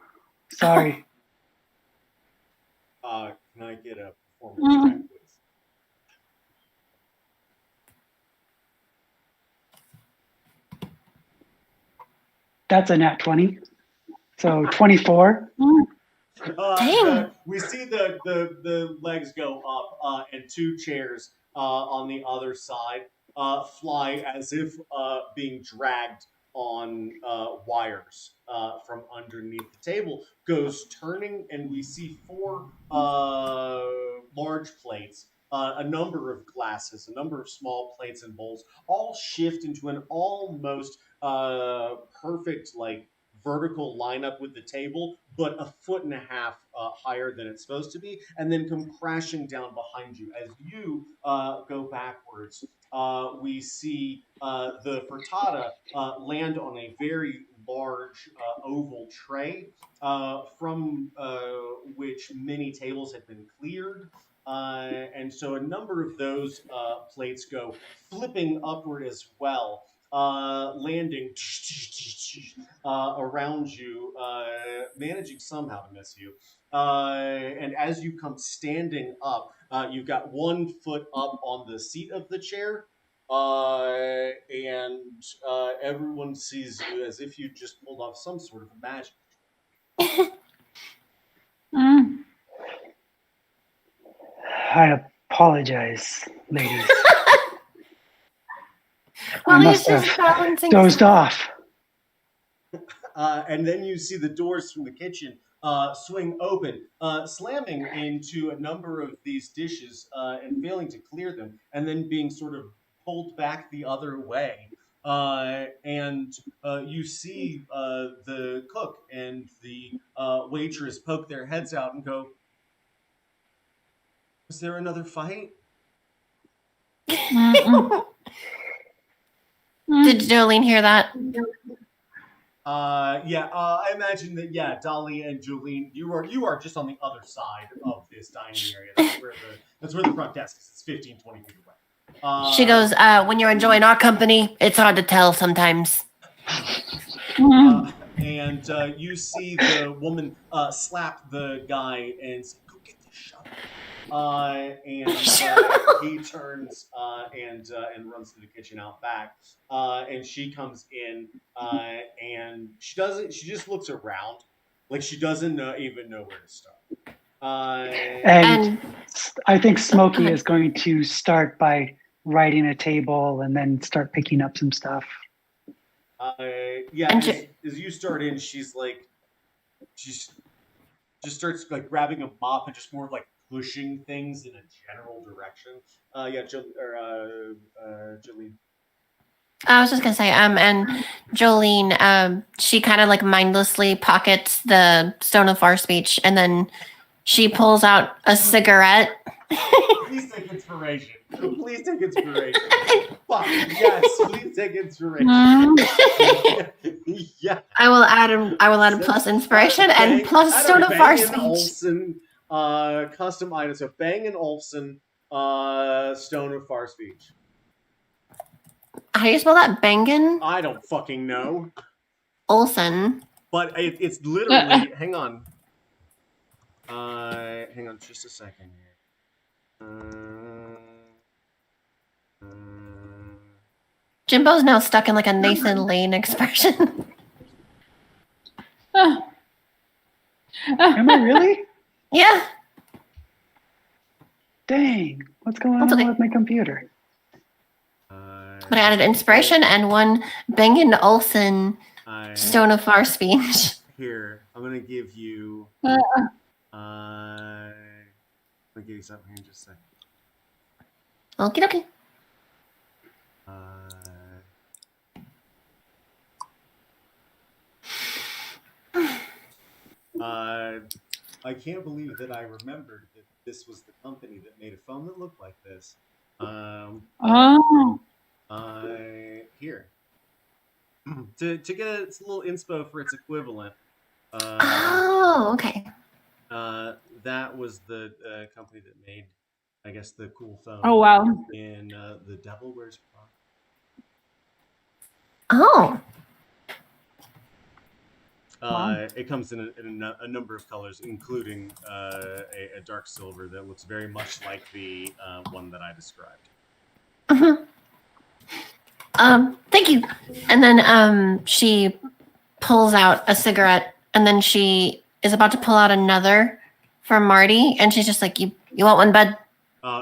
sorry. Can I get a performance check, please? That's a nat 20. So 24. Dang. We see the legs go up, and two chairs on the other side fly as if being dragged on wires from underneath the table, goes turning, and we see four large plates, a number of glasses, a number of small plates and bowls, all shift into an almost perfect, like, vertical lineup with the table, but a foot and a half higher than it's supposed to be, and then come crashing down behind you. As you go backwards, we see the frittata land on a very large oval tray, from which many tables had been cleared. And so a number of those plates go flipping upward as well, landing around you, managing somehow to miss you. And as you come standing up, you've got 1 foot up on the seat of the chair, and everyone sees you as if you just pulled off some sort of magic. I apologize, ladies. Well, I he's must just have balancing. dozed off. And then you see the doors from the kitchen swing open, slamming into a number of these dishes and failing to clear them, and then being sort of pulled back the other way. And you see the cook and the waitress poke their heads out and go, "Was there another fight?" Did Jolene hear that? I imagine that. Yeah, Dolly and Jolene, you are just on the other side of this dining area. That's where the front desk is. It's 15, 20 feet away. She goes, when you're enjoying our company, it's hard to tell sometimes. And you see the woman slap the guy and say, "Go get the shovel." And he turns and runs to the kitchen out back. And she comes in, and she just looks around, like she doesn't even know where to start. And I think Smokey is going to start by righting a table and then start picking up some stuff. As you start in, she's just starts like grabbing a mop and just more like pushing things in a general direction. Jolene. I was just gonna say, and Jolene, she kind of like mindlessly pockets the Stone of Far Speech, and then she pulls out a cigarette. Please take inspiration. Please take inspiration. Fuck yes, please take inspiration. Yeah. I will add a plus inspiration and plus Stone of Far Speech. Olsen, custom item. So Bang and Olsen, Stone of Far Speech. How do you spell that? Bangin? I don't fucking know. Olsen. But it's literally. Hang on. Hang on just a second here. Jimbo's now stuck in like a Nathan Lane expression. Am I really? Yeah. Dang. What's going on with my computer? But I added inspiration and one Bangin Olsen Stone of Far Speech. Here, I'm gonna give you. I'm gonna give you something here in just a second. Okie dokie. I can't believe that I remembered that this was the company that made a phone that looked like this. Here. to get a little inspo for its equivalent. Okay. That was the company that made, I guess, the cool phone. Oh, wow. In The Devil Wears Prada. Oh. It comes in a number of colors, including a dark silver that looks very much like the one that I described. Mm-hmm. Thank you. And then she pulls out a cigarette, and then she is about to pull out another for Marty, and she's just like, "You want one, bud?"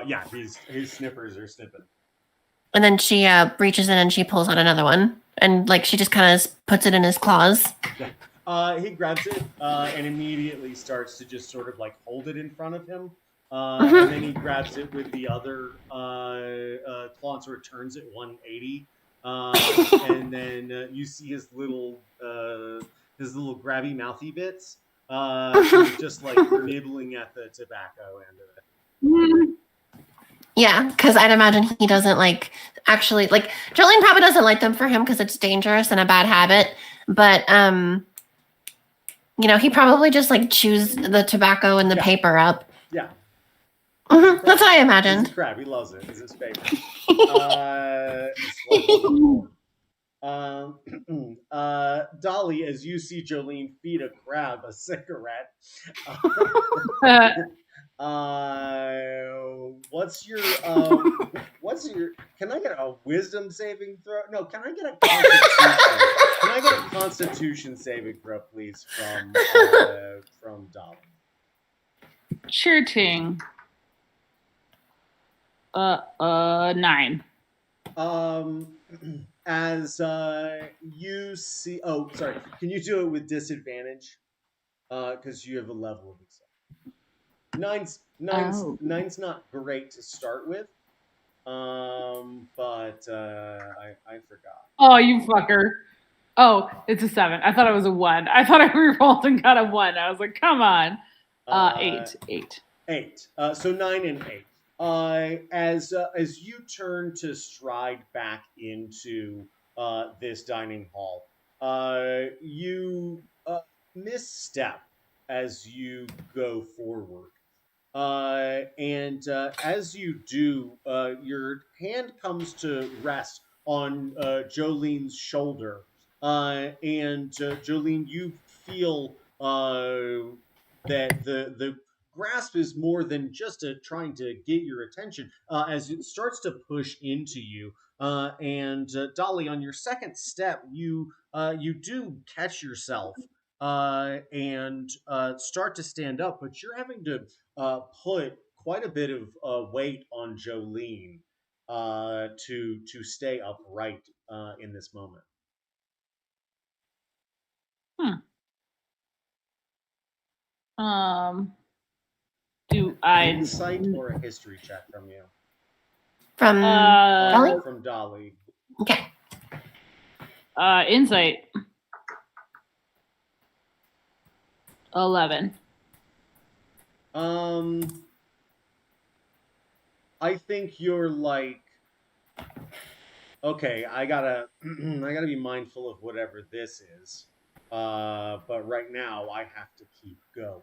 Yeah, his snippers are snipping. And then she reaches in and she pulls out another one, and like she just kind of puts it in his claws. Yeah. He grabs it and immediately starts to just sort of like hold it in front of him. And then he grabs it with the other claw and sort of turns it 180. And then you see his little grabby mouthy bits. Just like nibbling at the tobacco end of it. Yeah, because I'd imagine he doesn't like actually like Jolene probably doesn't like them for him because it's dangerous and a bad habit. But he probably just like chews the tobacco and the paper up. Yeah. Mm-hmm. That's what I imagined. He's a crab. He loves it. It's his favorite. Dolly, as you see Jolene feed a crab a cigarette. What's your can I get a wisdom saving throw? No, can I get a constitution saving throw, please, from Dolly? Sure thing. 9. As you see, sorry, can you do it with disadvantage? Because you have a level of excitement. Nine's not great to start with, but I forgot. Oh, you fucker! Oh, it's a 7. I thought it was a 1. I thought I re-rolled and got a 1. I was like, come on. 8. 8. So 9 and 8. As you turn to stride back into this dining hall, you misstep as you go forward. And as you do, your hand comes to rest on Jolene's shoulder. And Jolene, you feel that the grasp is more than just trying to get your attention as it starts to push into you. And Dolly, on your second step, you do catch yourself and start to stand up, but you're having to put quite a bit of weight on Jolene to stay upright in this moment. Do I insight or a history check from you? From Dolly? From Dolly. Okay. Insight. 11. I think you're like, okay, I gotta be mindful of whatever this is. But right now I have to keep going.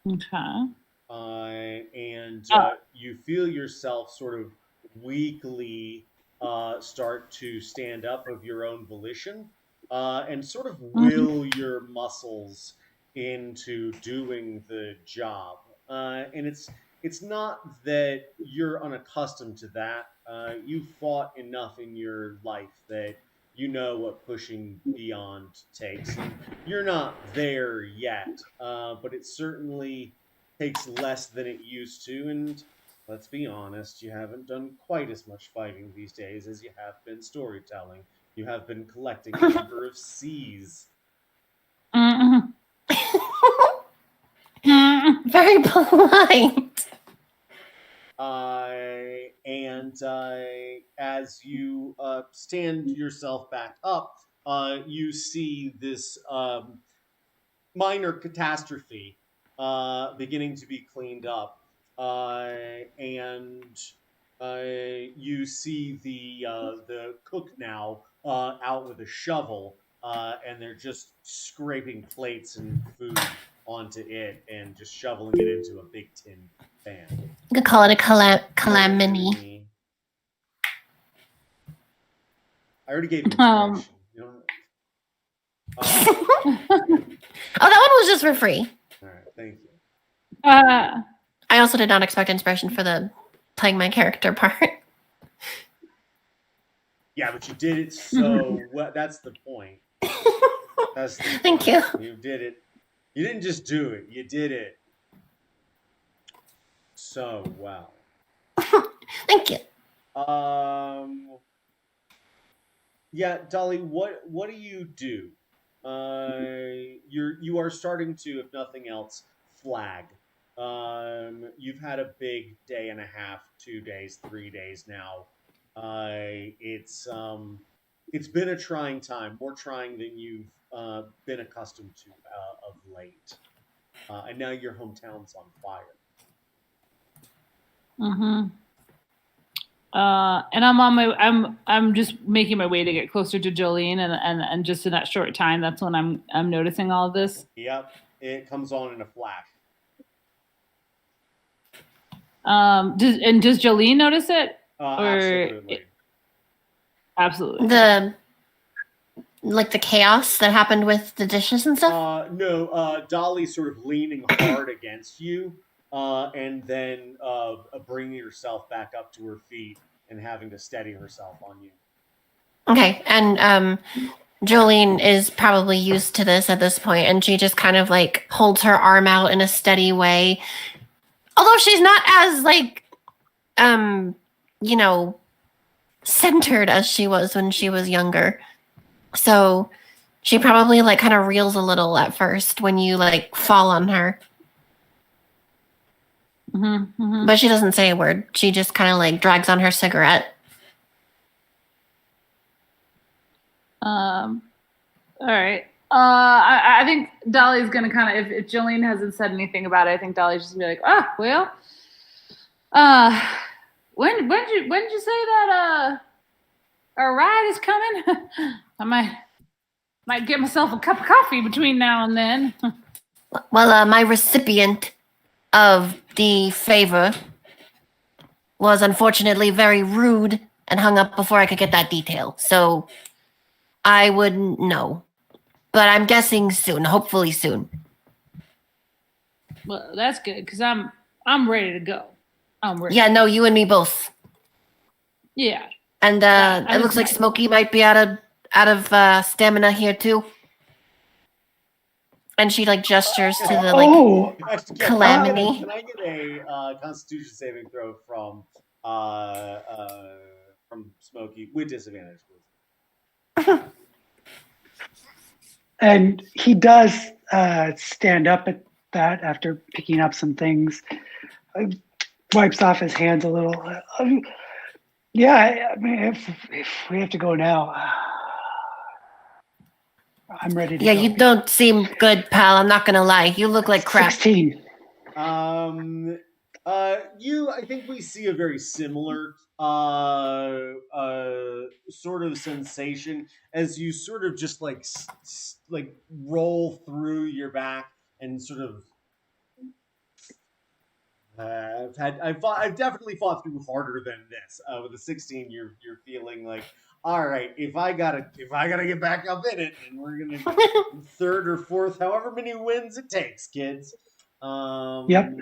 Okay. And you feel yourself sort of weakly start to stand up of your own volition, and sort of will your muscles into doing the job. And it's not that you're unaccustomed to that. You've fought enough in your life that you know what pushing beyond takes. And you're not there yet, but it certainly takes less than it used to. And let's be honest, you haven't done quite as much fighting these days as you have been storytelling. You have been collecting a number of C's. Very polite. And as you stand yourself back up, you see this minor catastrophe beginning to be cleaned up, and you see the cook now out with a shovel, and they're just scraping plates and food onto it and just shoveling it into a big tin pan. You could call it a calamity. I already gave you inspiration. You know, oh, that one was just for free. All right, thank you. I also did not expect inspiration for the playing my character part. Yeah, but you did it so well. That's the point. That's the point. Thank you. You did it. You didn't just do it. You did it so well. Thank you. Yeah, Dolly, what do you do? You are starting to, if nothing else, flag. You've had a big day and a half, 2 days, 3 days now. It's been a trying time, more trying than you've been accustomed to of late. And now your hometown's on fire. And I'm on my I'm just making my way to get closer to Jolene, and just in that short time, that's when I'm noticing all of this. Yep, it comes on in a flash. Does Jolene notice it? Absolutely. The chaos that happened with the dishes and stuff? No, Dolly's sort of leaning hard against you, and then bringing herself back up to her feet and having to steady herself on you. Okay, and Jolene is probably used to this at this point, and she just kind of like holds her arm out in a steady way. Although she's not as centered as she was when she was younger. So she probably kind of reels a little at first when you fall on her. But she doesn't say a word. She just kind of drags on her cigarette. All right. I think Dolly's gonna kind of, if Jolene hasn't said anything about it, I think Dolly's just gonna be like, well, when did you say that our ride is coming? I might get myself a cup of coffee between now and then. Well, my recipient of the favor was unfortunately very rude and hung up before I could get that detail. So I wouldn't know. But I'm guessing soon, hopefully soon. Well, that's good, because I'm ready to go. I'm ready. Yeah, no, you and me both. Yeah. And it looks like Smokey might be out of stamina here too. And she gestures to the calamity. Can I get a Constitution saving throw from Smokey with disadvantage, please? And he does stand up that after picking up some things. Wipes off his hands a little. Yeah, I mean, if we have to go now, I'm ready to go. Yeah, you don't seem good, pal. I'm not gonna lie. You look like crap. 16. I think we see a very similar sort of sensation as you sort of just like roll through your back and sort of. I've definitely fought through harder than this. With a 16, you're feeling like, all right, if I gotta get back up in it, and we're gonna third or fourth, however many wins it takes, kids. Yep.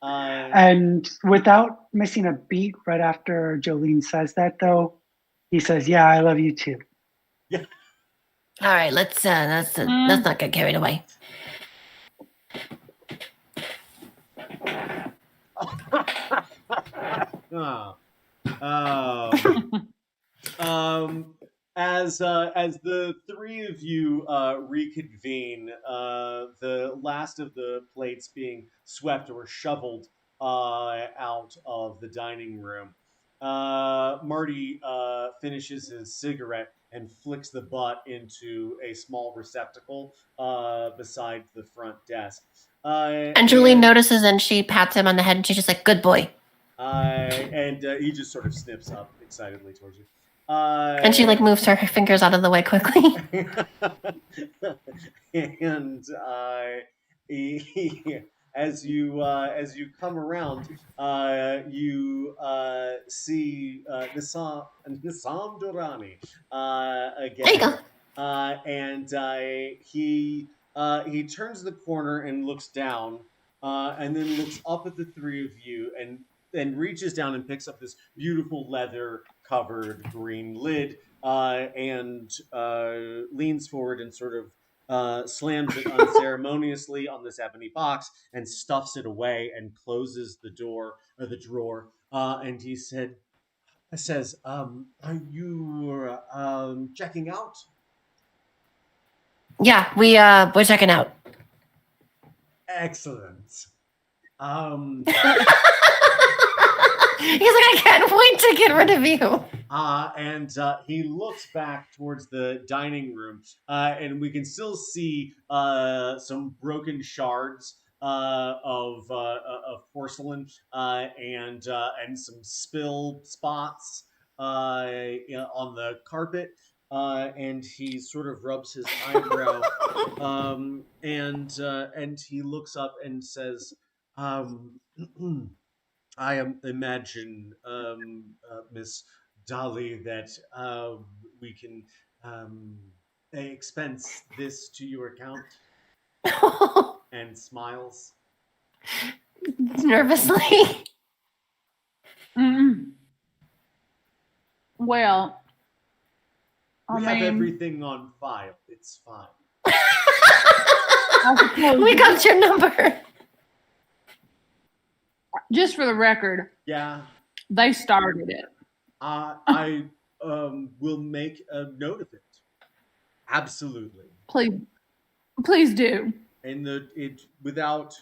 And without missing a beat, right after Jolene says that, though, he says, "Yeah, I love you too." Yeah. All right, let's not get carried away. As the three of you reconvene, the last of the plates being swept or shoveled out of the dining room, Marty finishes his cigarette and flicks the butt into a small receptacle beside the front desk. And Jolene notices and she pats him on the head and she's just like, "Good boy." And he just sort of snips up excitedly towards you. And she like moves her fingers out of the way quickly. And as you come around, you see Nissam Durrani again. There you go. And he turns the corner and looks down, and then looks up at the three of you and reaches down and picks up this beautiful leather-covered green lid and leans forward and sort of slams it unceremoniously on this ebony box and stuffs it away and closes the door or the drawer. And he says, "Are you checking out?" Yeah, we're checking out. Excellent. He's like, "I can't wait to get rid of you." And he looks back towards the dining room, and we can still see some broken shards of porcelain and some spill spots on the carpet. And he sort of rubs his eyebrow, and he looks up and says, "I imagine, Miss Dolly, that we can expense this to your account." And smiles nervously. Well, we have everything on file. It's fine. We got your number. Just for the record, yeah, they started it. I will make a note of it. Absolutely. Please do. And without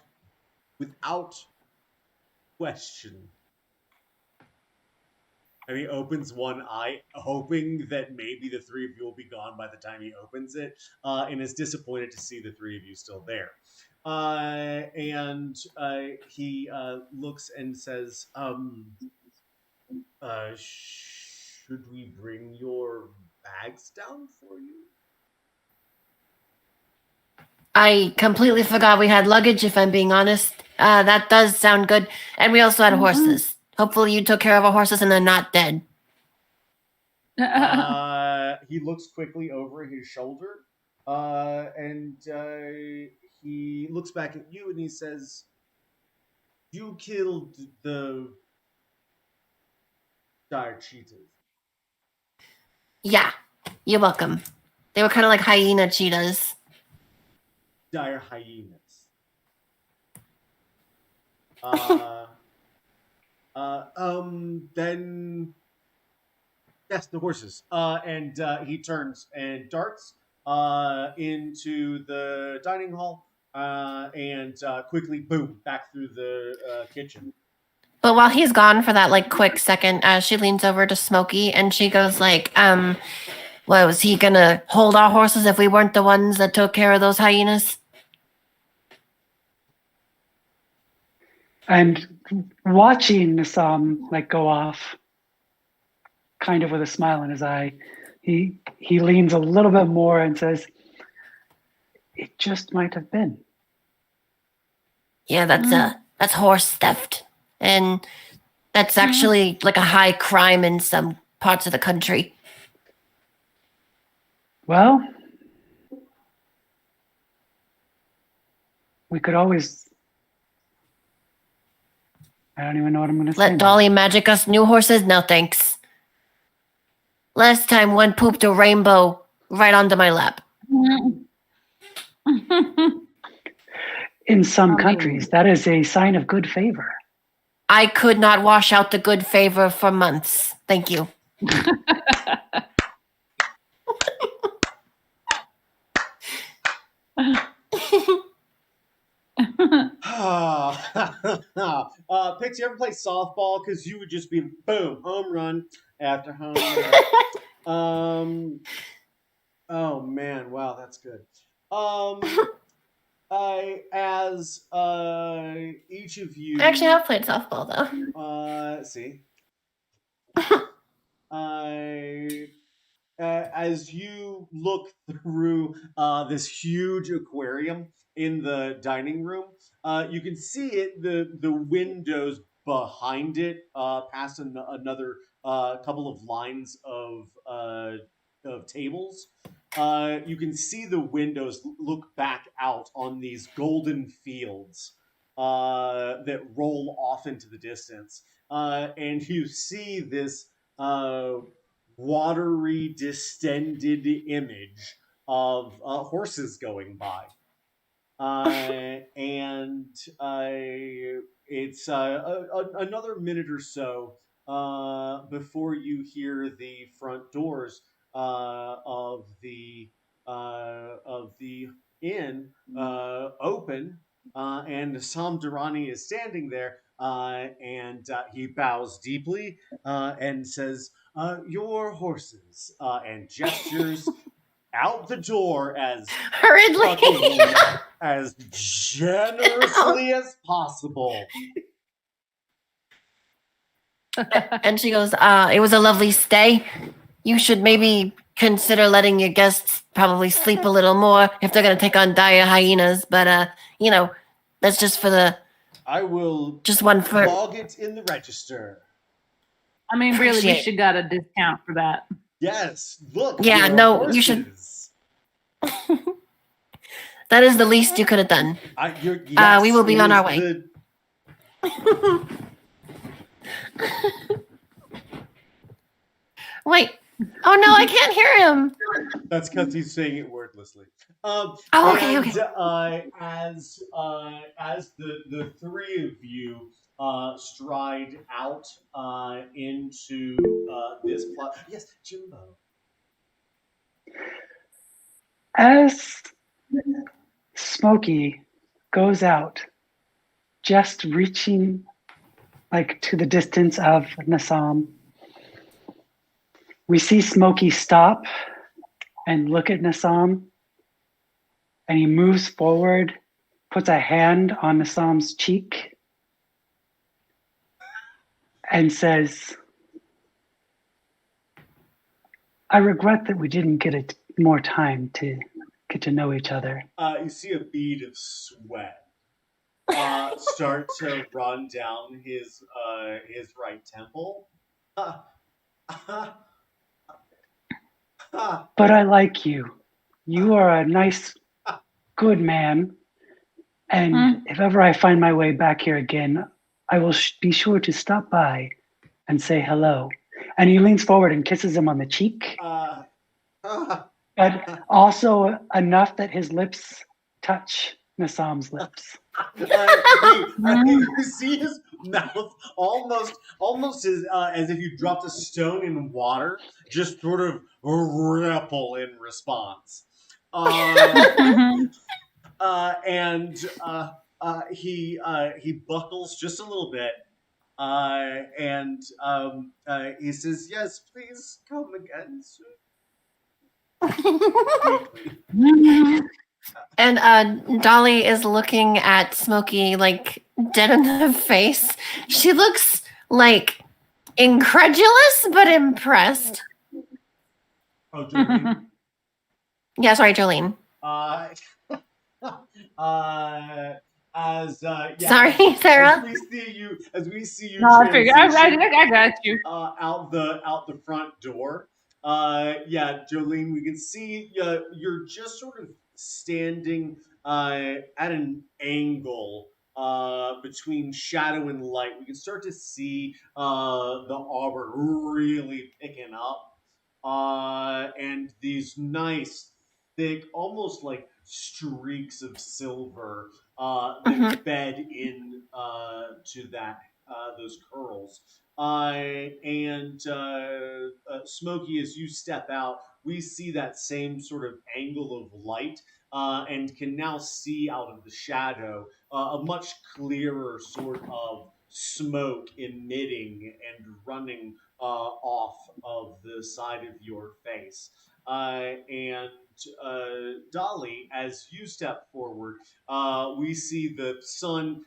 question. And he opens one eye, hoping that maybe the three of you will be gone by the time he opens it, and is disappointed to see the three of you still there. And he looks and says, "Should we bring your bags down for you?" I completely forgot we had luggage, if I'm being honest. That does sound good. And we also had horses. Hopefully you took care of our horses and they're not dead. He looks quickly over his shoulder, and he looks back at you and he says, "You killed the dire cheetahs." Yeah, you're welcome. They were kind of like hyena cheetahs. Dire hyenas. Then yes, the horses. And he turns and darts into the dining hall, and quickly, boom, back through the kitchen. But while he's gone for that like quick second, she leans over to Smokey and she goes like, well, was he gonna hold our horses if we weren't the ones that took care of those hyenas? And watching Nasam like go off, kind of with a smile in his eye, he leans a little bit more and says, "It just might have been." Yeah, that's horse theft, and that's actually like a high crime in some parts of the country. Well, we could always. I don't even know what I'm going to say. Let Dolly magic us new horses? No, thanks. Last time one pooped a rainbow right onto my lap. In some countries, that is a sign of good favor. I could not wash out the good favor for months. Thank you. Pix, you ever play softball? Because you would just be boom, home run after home run. Oh man, wow, that's good. As each of you, I actually have played softball though. Let's see. As you look through this huge aquarium in the dining room, you can see it, the windows behind it, past another couple of lines of tables. You can see the windows look back out on these golden fields that roll off into the distance. And you see this watery, distended image of horses going by. And it's another minute or so before you hear the front doors of the inn open, and Sam Durrani is standing there, and he bows deeply and says, "Your horses," and gestures out the door as hurriedly, as generously as possible. And she goes, "It was a lovely stay. You should maybe consider letting your guests probably sleep a little more if they're going to take on dire hyenas. But that's just for the. I will just one for log it in the register. I mean, really, we should got a discount for that. Yes, look. Yeah, no, horses. You should. That is the least you could have done. Yes, we will be on our way. Wait. Oh no, I can't hear him. That's because he's saying it wordlessly. Okay. As the three of you stride out into this plot. Yes, Jimbo. As Smokey goes out, just reaching like to the distance of Nasam, we see Smokey stop and look at Nasam, and he moves forward, puts a hand on Nasam's cheek, and says, "I regret that we didn't get more time to get to know each other." You see a bead of sweat start to run down his right temple. But I like you. You are a nice, good man. And if ever I find my way back here again, I will be sure to stop by and say hello. And he leans forward and kisses him on the cheek. But also enough that his lips touch Nasam's lips. You see his mouth almost as if you dropped a stone in water, just sort of ripple in response. And he buckles just a little bit, and he says, "Yes, please come again soon." And Dolly is looking at Smokey like dead in the face. She looks like incredulous but impressed. Oh, Jolene. Yeah, sorry, Jolene. Sorry, Sarah. As we see you No, I got you. Out the front door. Yeah, Jolene, we can see you're just sort of standing at an angle between shadow and light. We can start to see the arbor really picking up, and these nice, thick, almost like streaks of silver that bed in to that those curls. And Smokey, as you step out, we see that same sort of angle of light, and can now see out of the shadow a much clearer sort of smoke emitting and running off of the side of your face. And Dolly, as you step forward, we see the sun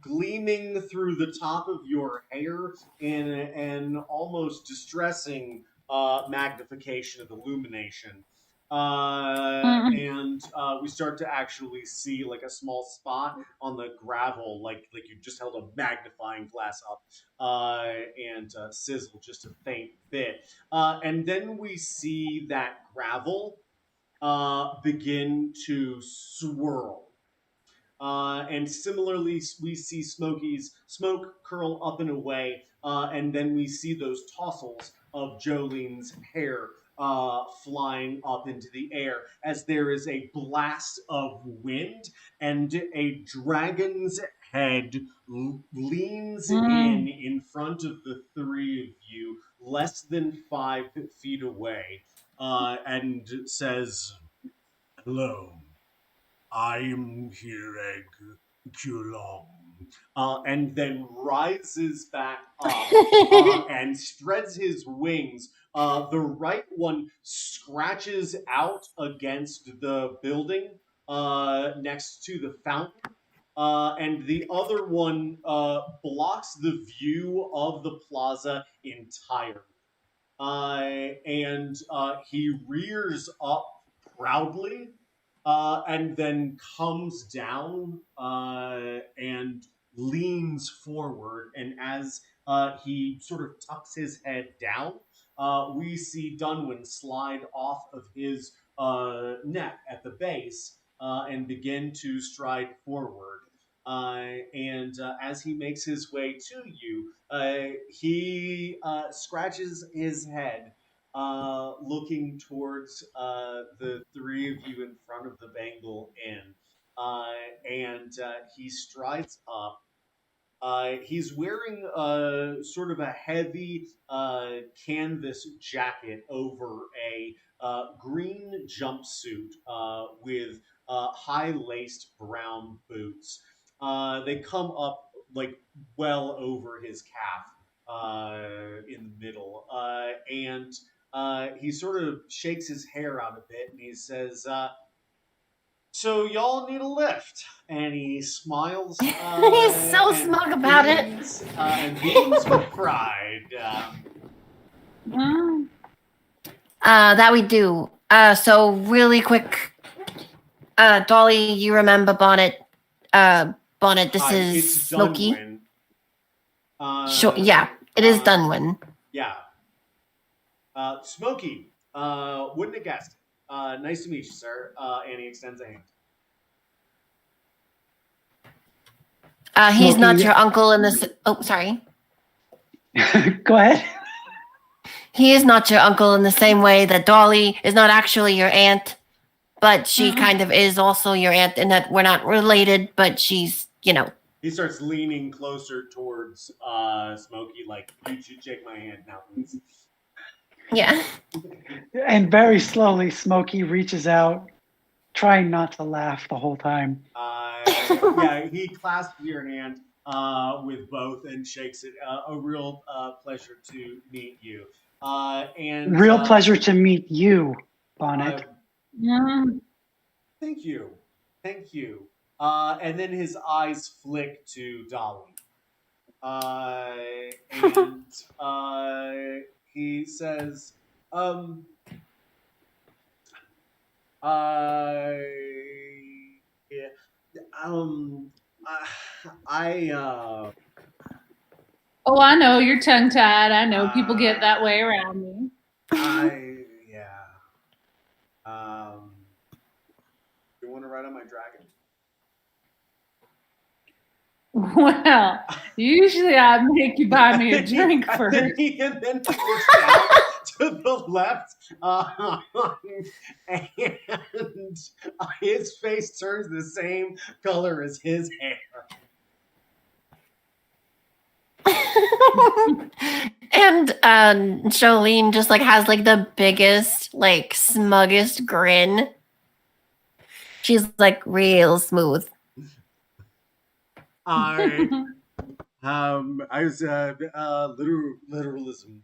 gleaming through the top of your hair in an almost distressing magnification of illumination. And we start to actually see like a small spot on the gravel, like you just held a magnifying glass up, and sizzle just a faint bit. And then we see that gravel begin to swirl. And similarly, we see Smokey's smoke curl up and away, and then we see those tossels of Jolene's hair flying up into the air as there is a blast of wind, and a dragon's head leans in front of the three of you, less than 5 feet away, and says, "Hello. I'm here, Egg Kulong," and then rises back up and spreads his wings. The right one scratches out against the building next to the fountain, and the other one blocks the view of the plaza entirely. And he rears up proudly, and then comes down and leans forward. And as he sort of tucks his head down, we see Dunwin slide off of his neck at the base and begin to stride forward. And as he makes his way to you, he scratches his head, looking towards the three of you in front of the Bengal Inn. And he strides up. He's wearing sort of a heavy canvas jacket over a green jumpsuit with high-laced brown boots. They come up like well over his calf in the middle, and he sort of shakes his hair out a bit, and he says, "So y'all need a lift," and he smiles. He's so smug about it. And beams with pride. That we do. So really quick, Dolly, you remember Bonnet? Bonnet, this is Smokey. Sure, yeah, it is Dunwin. Yeah. Smokey, wouldn't have guessed. Nice to meet you, sir. And he extends a hand. He's Smokey, not your uncle in this. Oh, sorry. Go ahead. He is not your uncle in the same way that Dolly is not actually your aunt, but she kind of is also your aunt in that we're not related, but she's, you know. He starts leaning closer towards Smokey, like, "You should shake my hand now, please." Yeah. And very slowly, Smokey reaches out trying not to laugh the whole time. Yeah, he clasps your hand with both and shakes it. A real pleasure to meet you. And Real pleasure to meet you, Bonnet. Yeah. Thank you. And then his eyes flick to Dolly. And he says, yeah, Oh, I know you're tongue tied. I know people get that way around me. You want to ride on my dragon? Well, usually I make you buy me a drink first. And then he looks down to the left, and his face turns the same color as his hair. And Jolene just like has like the biggest, like smuggest grin. She's like real smooth. I was literalism.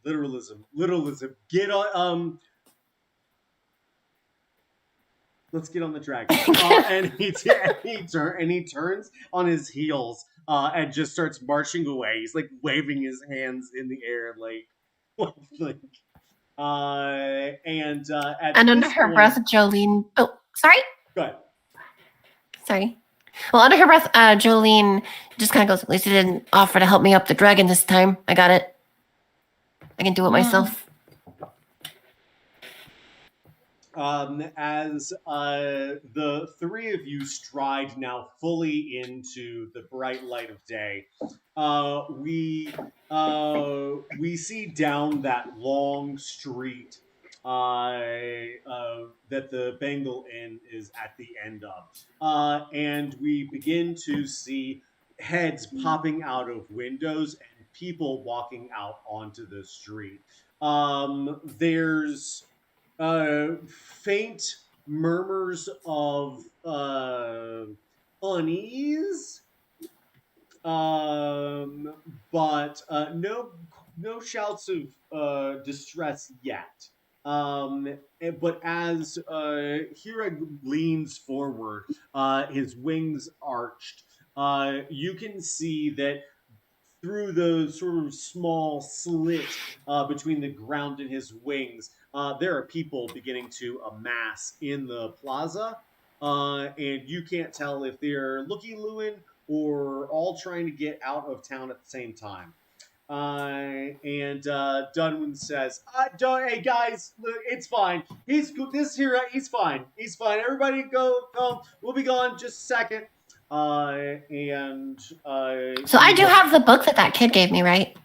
Get on let's get on the dragon. And he turns on his heels and just starts marching away. He's like waving his hands in the air like and under her breath, Jolene. Oh, sorry. Go ahead. Sorry. Well, under her breath, Jolene just kind of goes, at least he didn't offer to help me up the dragon this time. I got it. I can do it myself. As the three of you stride now fully into the bright light of day, we see down that long street that the Bengal Inn is at the end of. And we begin to see heads popping out of windows and people walking out onto the street. There's faint murmurs of unease, but no shouts of distress yet. But as Hira leans forward, his wings arched, you can see that through the sort of small slit between the ground and his wings, there are people beginning to amass in the plaza, and you can't tell if they're looky-looing or all trying to get out of town at the same time. And Dunwin says, "Hey guys, look, it's fine. He's fine. He's fine. Everybody go home. We'll be gone just a second." So I do have the book that kid gave me, right?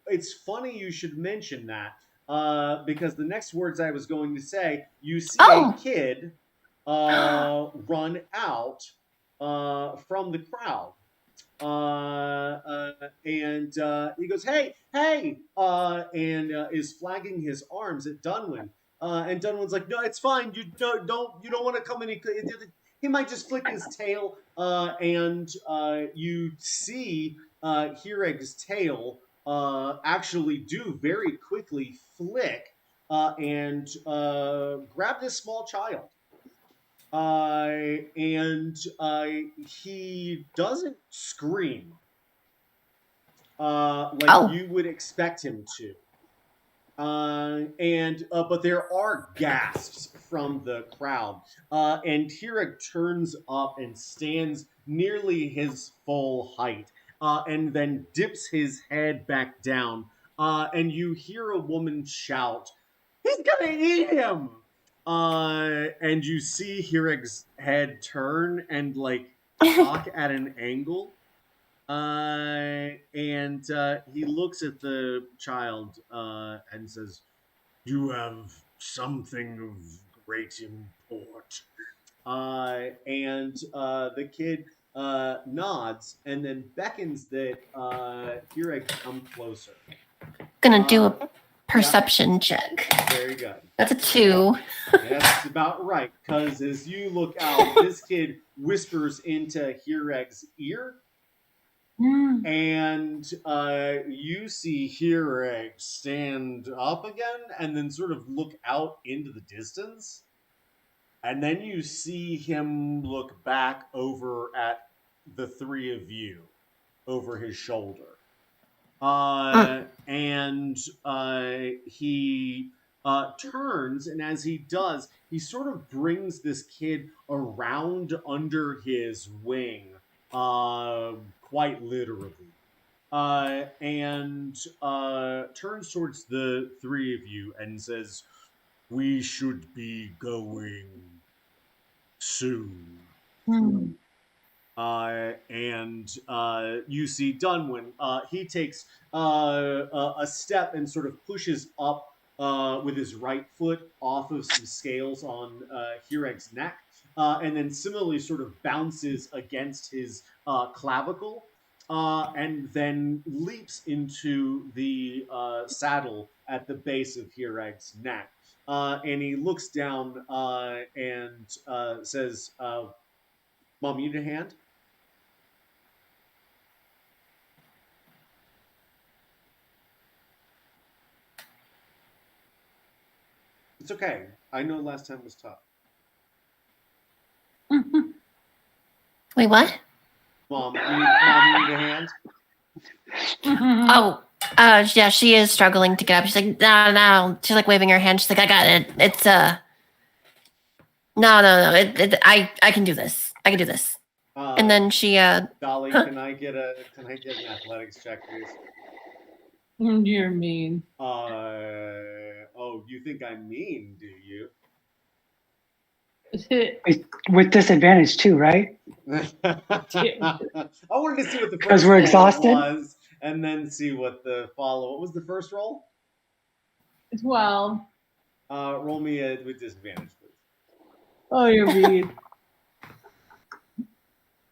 It's funny you should mention that because the next words I was going to say, you see a kid run out from the crowd. And he goes, hey, and is flagging his arms at Dunwin. And Dunwin's like, no, it's fine. You don't want to come any. He might just flick his tail, and you see Hireg's tail actually do very quickly flick and grab this small child. And he doesn't scream like you would expect him to. But there are gasps from the crowd. And Hirek turns up and stands nearly his full height, and then dips his head back down. And you hear a woman shout, "He's gonna eat him!" And you see Hirek's head turn and like cock at an angle. And he looks at the child and says, "You have something of great import." And the kid nods and then beckons that Hirek come closer. Gonna do a perception check. Very good. That's a 2. That's about right, because as you look out, this kid whispers into Hireg's ear, and you see Hireg stand up again and then sort of look out into the distance. And then you see him look back over at the three of you over his shoulder. And he turns, and as he does, he sort of brings this kid around under his wing, quite literally. And turns towards the three of you and says, "We should be going soon." And you see Dunwin. He takes a step and sort of pushes up with his right foot off of some scales on Hireg's neck, and then similarly sort of bounces against his clavicle, and then leaps into the saddle at the base of Hireg's neck. And he looks down and says, "Mom, you need a hand?" It's okay. I know last time was tough. Wait, what? Mom, you need a hand? Oh, yeah, she is struggling to get up. She's like, no. She's like waving her hand. She's like, I got it. It's, no. I can do this. I can do this. And then she, Dolly, can I get an athletics check, please? You're mean. Oh, you think I'm mean, do you? With disadvantage too, right? I wanted to see what the because first we're roll exhausted was, and then see what the follow. What was the first roll? 12. Roll me with disadvantage, please. Oh, you're mean.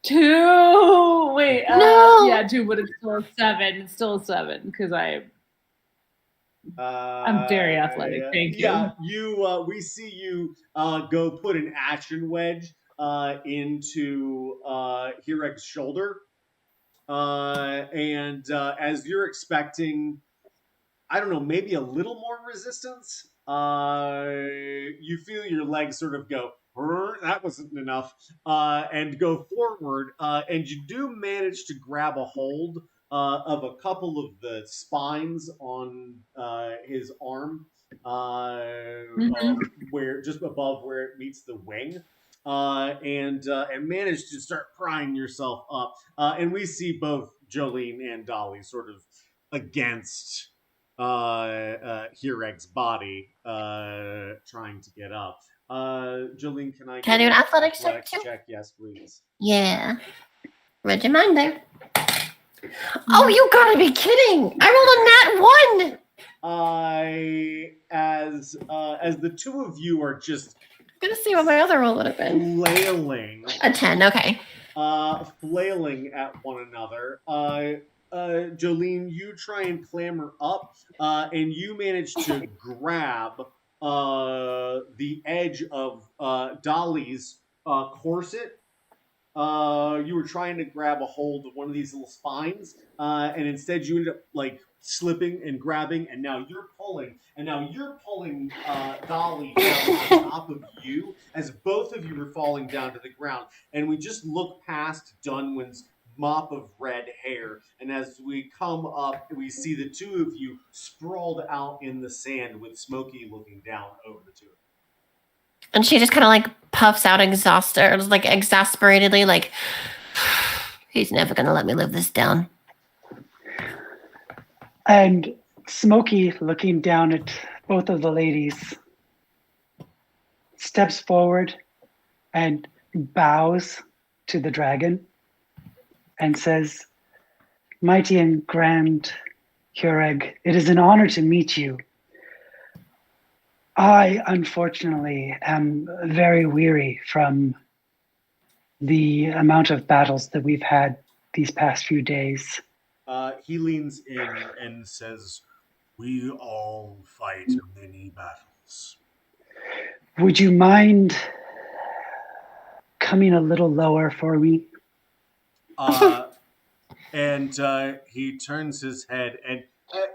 2. Wait. No. Yeah, 2, but it's still a 7. It's still a 7 because I'm very athletic. Thank you. Yeah, we see you go put an action wedge into Hireg's shoulder, and as you're expecting, I don't know, maybe a little more resistance, you feel your legs sort of go, that wasn't enough, and go forward, and you do manage to grab a hold of a couple of the spines on his arm, where just above where it meets the wing, and manage to start prying yourself up. And we see both Jolene and Dolly sort of against Hireg's body, trying to get up. Jolene, can I do an athletics check? Yes, please. Yeah. Read your mind there. Oh, you gotta be kidding! I rolled a nat 1. As the two of you are just I'm gonna see what my other roll would have been. Flailing. A 10, okay. Flailing at one another. Jolene, you try and clamber up, and you manage to grab the edge of Dolly's corset. You were trying to grab a hold of one of these little spines, and instead you ended up like slipping and grabbing, and now you're pulling, Dolly down on top of you as both of you are falling down to the ground. And we just look past Dunwin's mop of red hair, and as we come up, we see the two of you sprawled out in the sand with Smokey looking down over the two of you. And she just kind of like puffs out like exasperatedly, like, he's never gonna let me live this down. And Smokey, looking down at both of the ladies, steps forward and bows to the dragon and says, "Mighty and grand Hireg, it is an honor to meet you. I, unfortunately, am very weary from the amount of battles that we've had these past few days." He leans in and says, "We all fight many battles. Would you mind coming a little lower for me? And he turns his head, and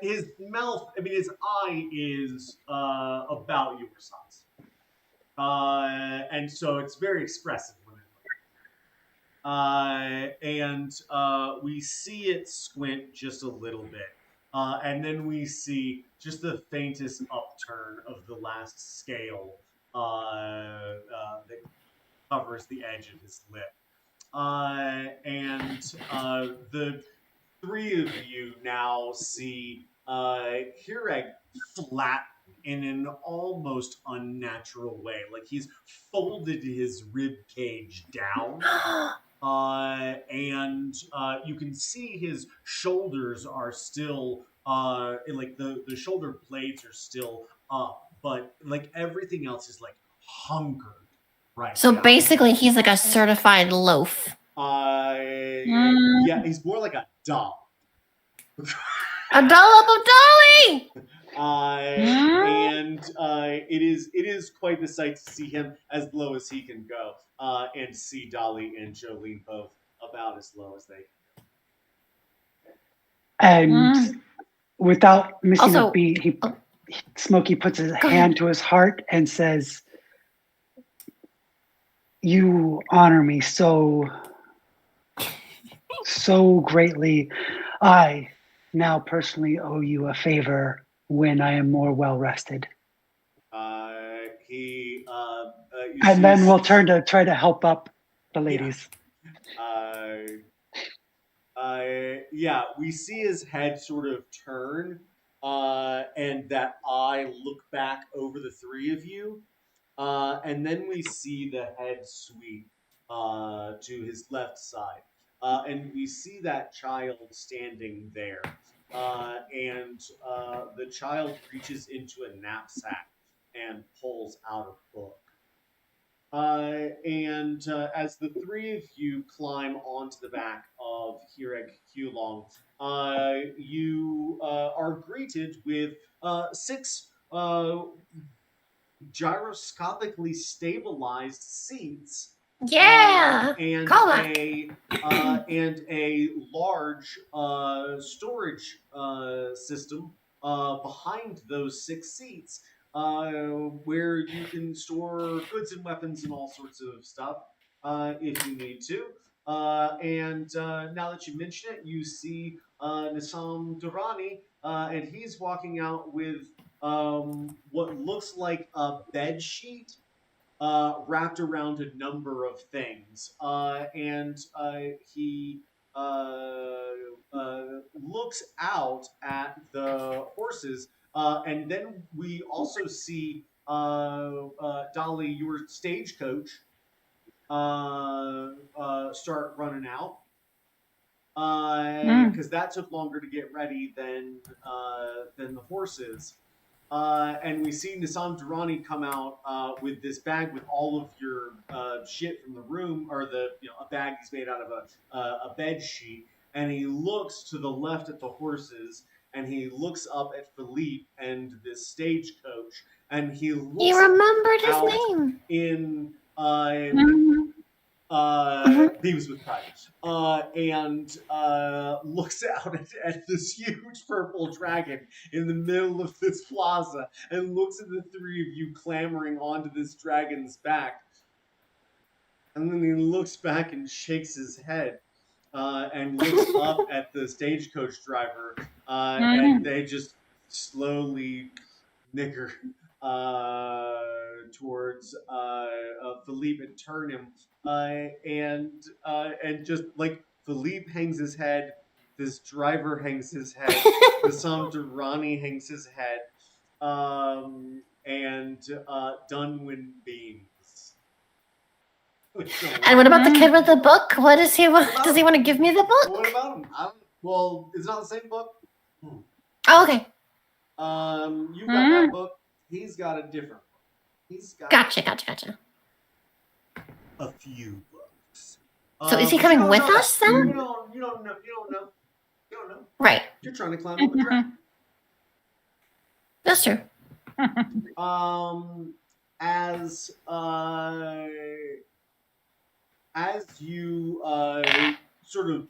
his mouth, his eye is about your size. And so it's very expressive when it and we see it squint just a little bit. And then we see just the faintest upturn of the last scale that covers the edge of his lip. And the three of you now see Hireg flat in an almost unnatural way. Like he's folded his rib cage down. And you can see his shoulders are still like the shoulder blades are still up, but like everything else is like hungered right So now. basically, he's like a certified loaf. Yeah, he's more like a doll. A dollop of Dolly! And it is quite the sight to see him as low as he can go, and see Dolly and Jolene both about as low as they can. And without missing Also- a beat, Smokey puts his hand to his heart and says, "You honor me so greatly. I now personally owe you a favor when I am more well rested." And then we'll turn to try to help up the ladies. Yeah, we see his head sort of turn, and that eye look back over the three of you, and then we see the head sweep to his left side, and we see that child standing there, and the child reaches into a knapsack and pulls out a book. And as the three of you climb onto the back of Hireg Hulong, you are greeted with 6 gyroscopically stabilized seats. Yeah! And Callback. a large storage system behind those 6 seats, where you can store goods and weapons and all sorts of stuff if you need to. And now that you mention it, you see Nisam Durrani, and he's walking out with what looks like a bed sheet wrapped around a number of things. And he looks out at the horses. And then we also see Dolly, your stagecoach, start running out. Because that took longer to get ready than the horses. And we see Nisam Durrani come out with this bag with all of your shit from the room, or a bag he's made out of a bed sheet. And he looks to the left at the horses, and he looks up at Philippe and this stagecoach, and he looks. He remembered his name. In Beavis with Pride, and looks out at this huge purple dragon in the middle of this plaza, and looks at the three of you clambering onto this dragon's back, and then he looks back and shakes his head, and looks up at the stagecoach driver, and they just slowly nigger towards Philippe and turn him, and just like Philippe hangs his head, this driver hangs his head, Nisam Durrani hangs his head, and Dunwin beams. And what about the kid with the book? What does he want? Does he want to give me the book? What about him? Well, it's not the same book. Oh, okay. You've got that book. He's got a different book. He's got Gotcha. a few books. So is he coming with us then? You don't know. Right. You're trying to climb up a dragon. That's true. as you sort of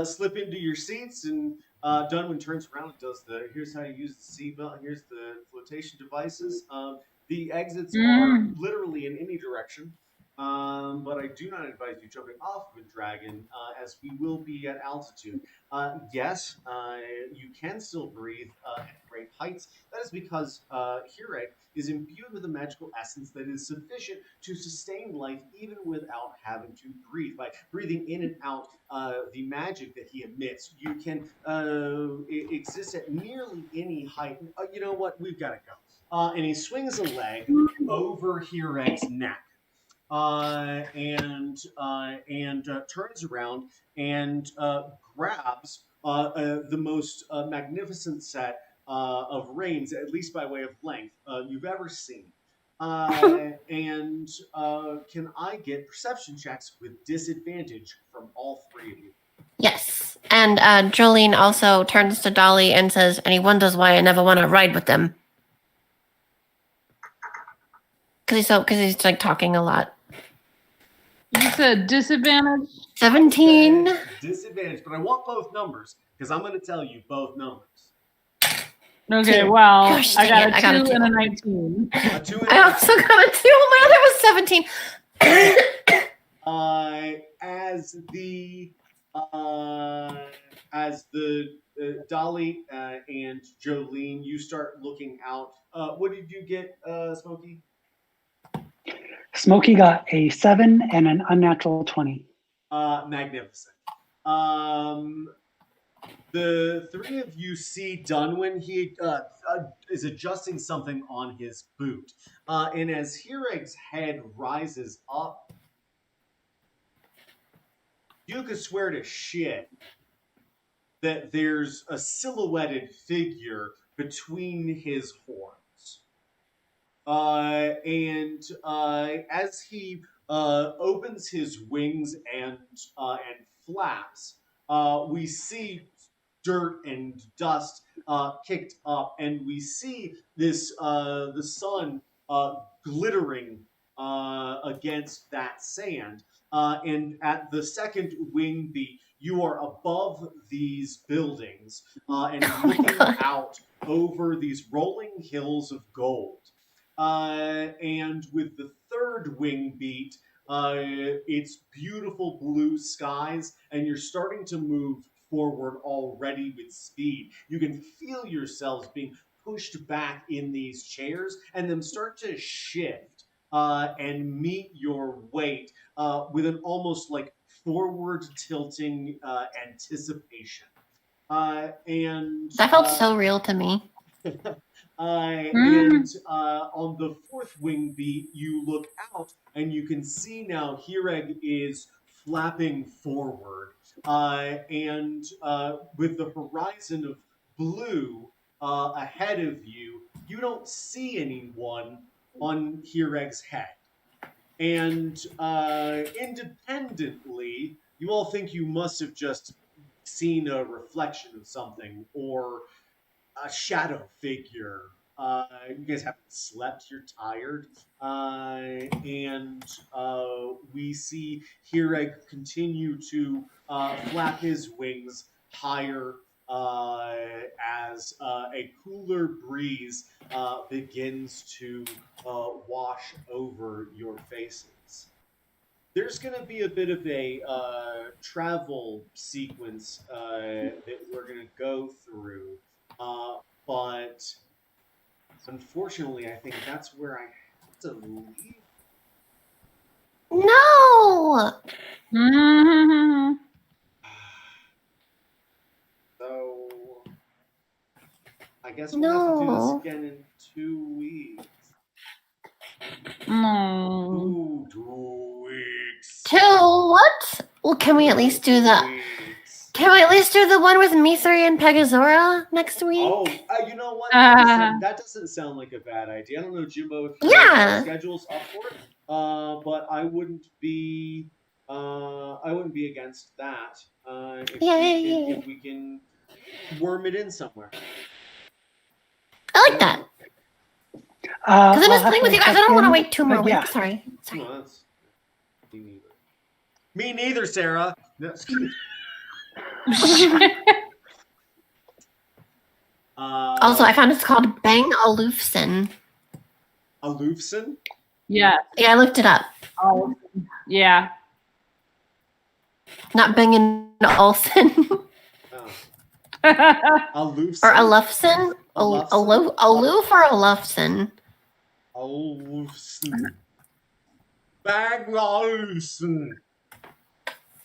slip into your seats, and Dunwin turns around and does here's how you use the seatbelt, here's the flotation devices. The exits are literally in any direction, but I do not advise you jumping off of a dragon, as we will be at altitude. Yes, you can still breathe at great heights. That is because Hirek is imbued with a magical essence that is sufficient to sustain life even without having to breathe. By breathing in and out the magic that he emits, you can exist at nearly any height. You know what? We've got to go. And he swings a leg over Hirek's neck. And turns around and grabs the most magnificent set of reins, at least by way of length, you've ever seen. And can I get perception checks with disadvantage from all three of you? Yes. And Jolene also turns to Dolly and says, and he wonders why I never want to ride with them. Because he's like talking a lot. You said disadvantage? 17. Disadvantage, but I want both numbers because I'm going to tell you both numbers. Okay, well, Gosh, I got I a 2 and a 19. A 2 and I also got a 2. My other was 17. As the Dolly and Jolene, you start looking out. What did you get, Smokey? Smokey got a 7 and an unnatural 20. Magnificent. The three of you see Dunwin. He is adjusting something on his boot. And as Hireg's head rises up, you could swear to shit that there's a silhouetted figure between his horns. And as he opens his wings and flaps, we see dirt and dust kicked up, and we see this the sun glittering against that sand. And at the second wing beat, you are above these buildings and looking out over these rolling hills of gold. And with the third wing beat, it's beautiful blue skies, and you're starting to move forward already with speed. You can feel yourselves being pushed back in these chairs and then start to shift and meet your weight with an almost like forward tilting anticipation. And that felt so real to me. And on the fourth wing beat, you look out and you can see now Hireg is flapping forward. And with the horizon of blue ahead of you, you don't see anyone on Hireg's head. And independently, you all think you must have just seen a reflection of something or a shadow figure. You guys haven't slept, you're tired. And we see Hireg continue to flap his wings higher as a cooler breeze begins to wash over your faces. There's going to be a bit of a travel sequence that we're going to go through. But unfortunately, I think that's where I have to leave. No! So, I guess we'll have to do this again in 2 weeks. No. Ooh, 2 weeks. 2 what? Well, can we at least do the... Can we at least do the one with Mithri and Pegazora next week? Oh, you know what? That doesn't sound like a bad idea. I don't know, Jimbo, if your schedule's up for it. But I wouldn't be against that. If we can worm it in somewhere. I like that. Because I'm just playing with you guys. I don't want to wait 2 more yeah. weeks. Sorry. Well, me neither, Sarah. Also, I found it's called Bang Aloofson. Aloofson? Yeah. Yeah, I looked it up. Oh, yeah. Not Bang Olsen. Aloofson? Or Aloofson? Aloof or Aloofson? Aloofson. Bang Olufsen.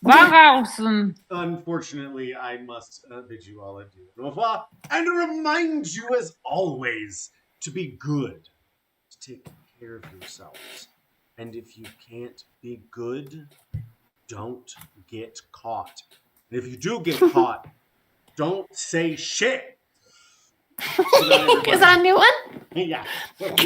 Bangausen. Unfortunately, I must bid you all adieu. Au revoir, and remind you, as always, to be good, to take care of yourselves. And if you can't be good, don't get caught. And if you do get caught, don't say shit. Is that a new one? Yeah. Love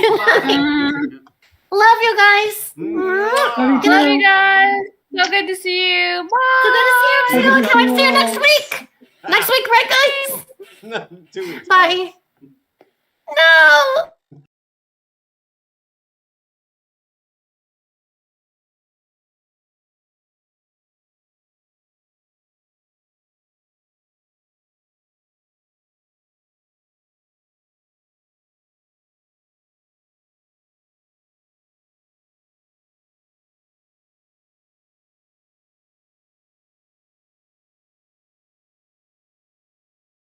you guys. Love you guys. So good to see you. Bye. So good to see you too. Can't wait to see you next week. Next week, right, guys? 2 weeks. Bye. No.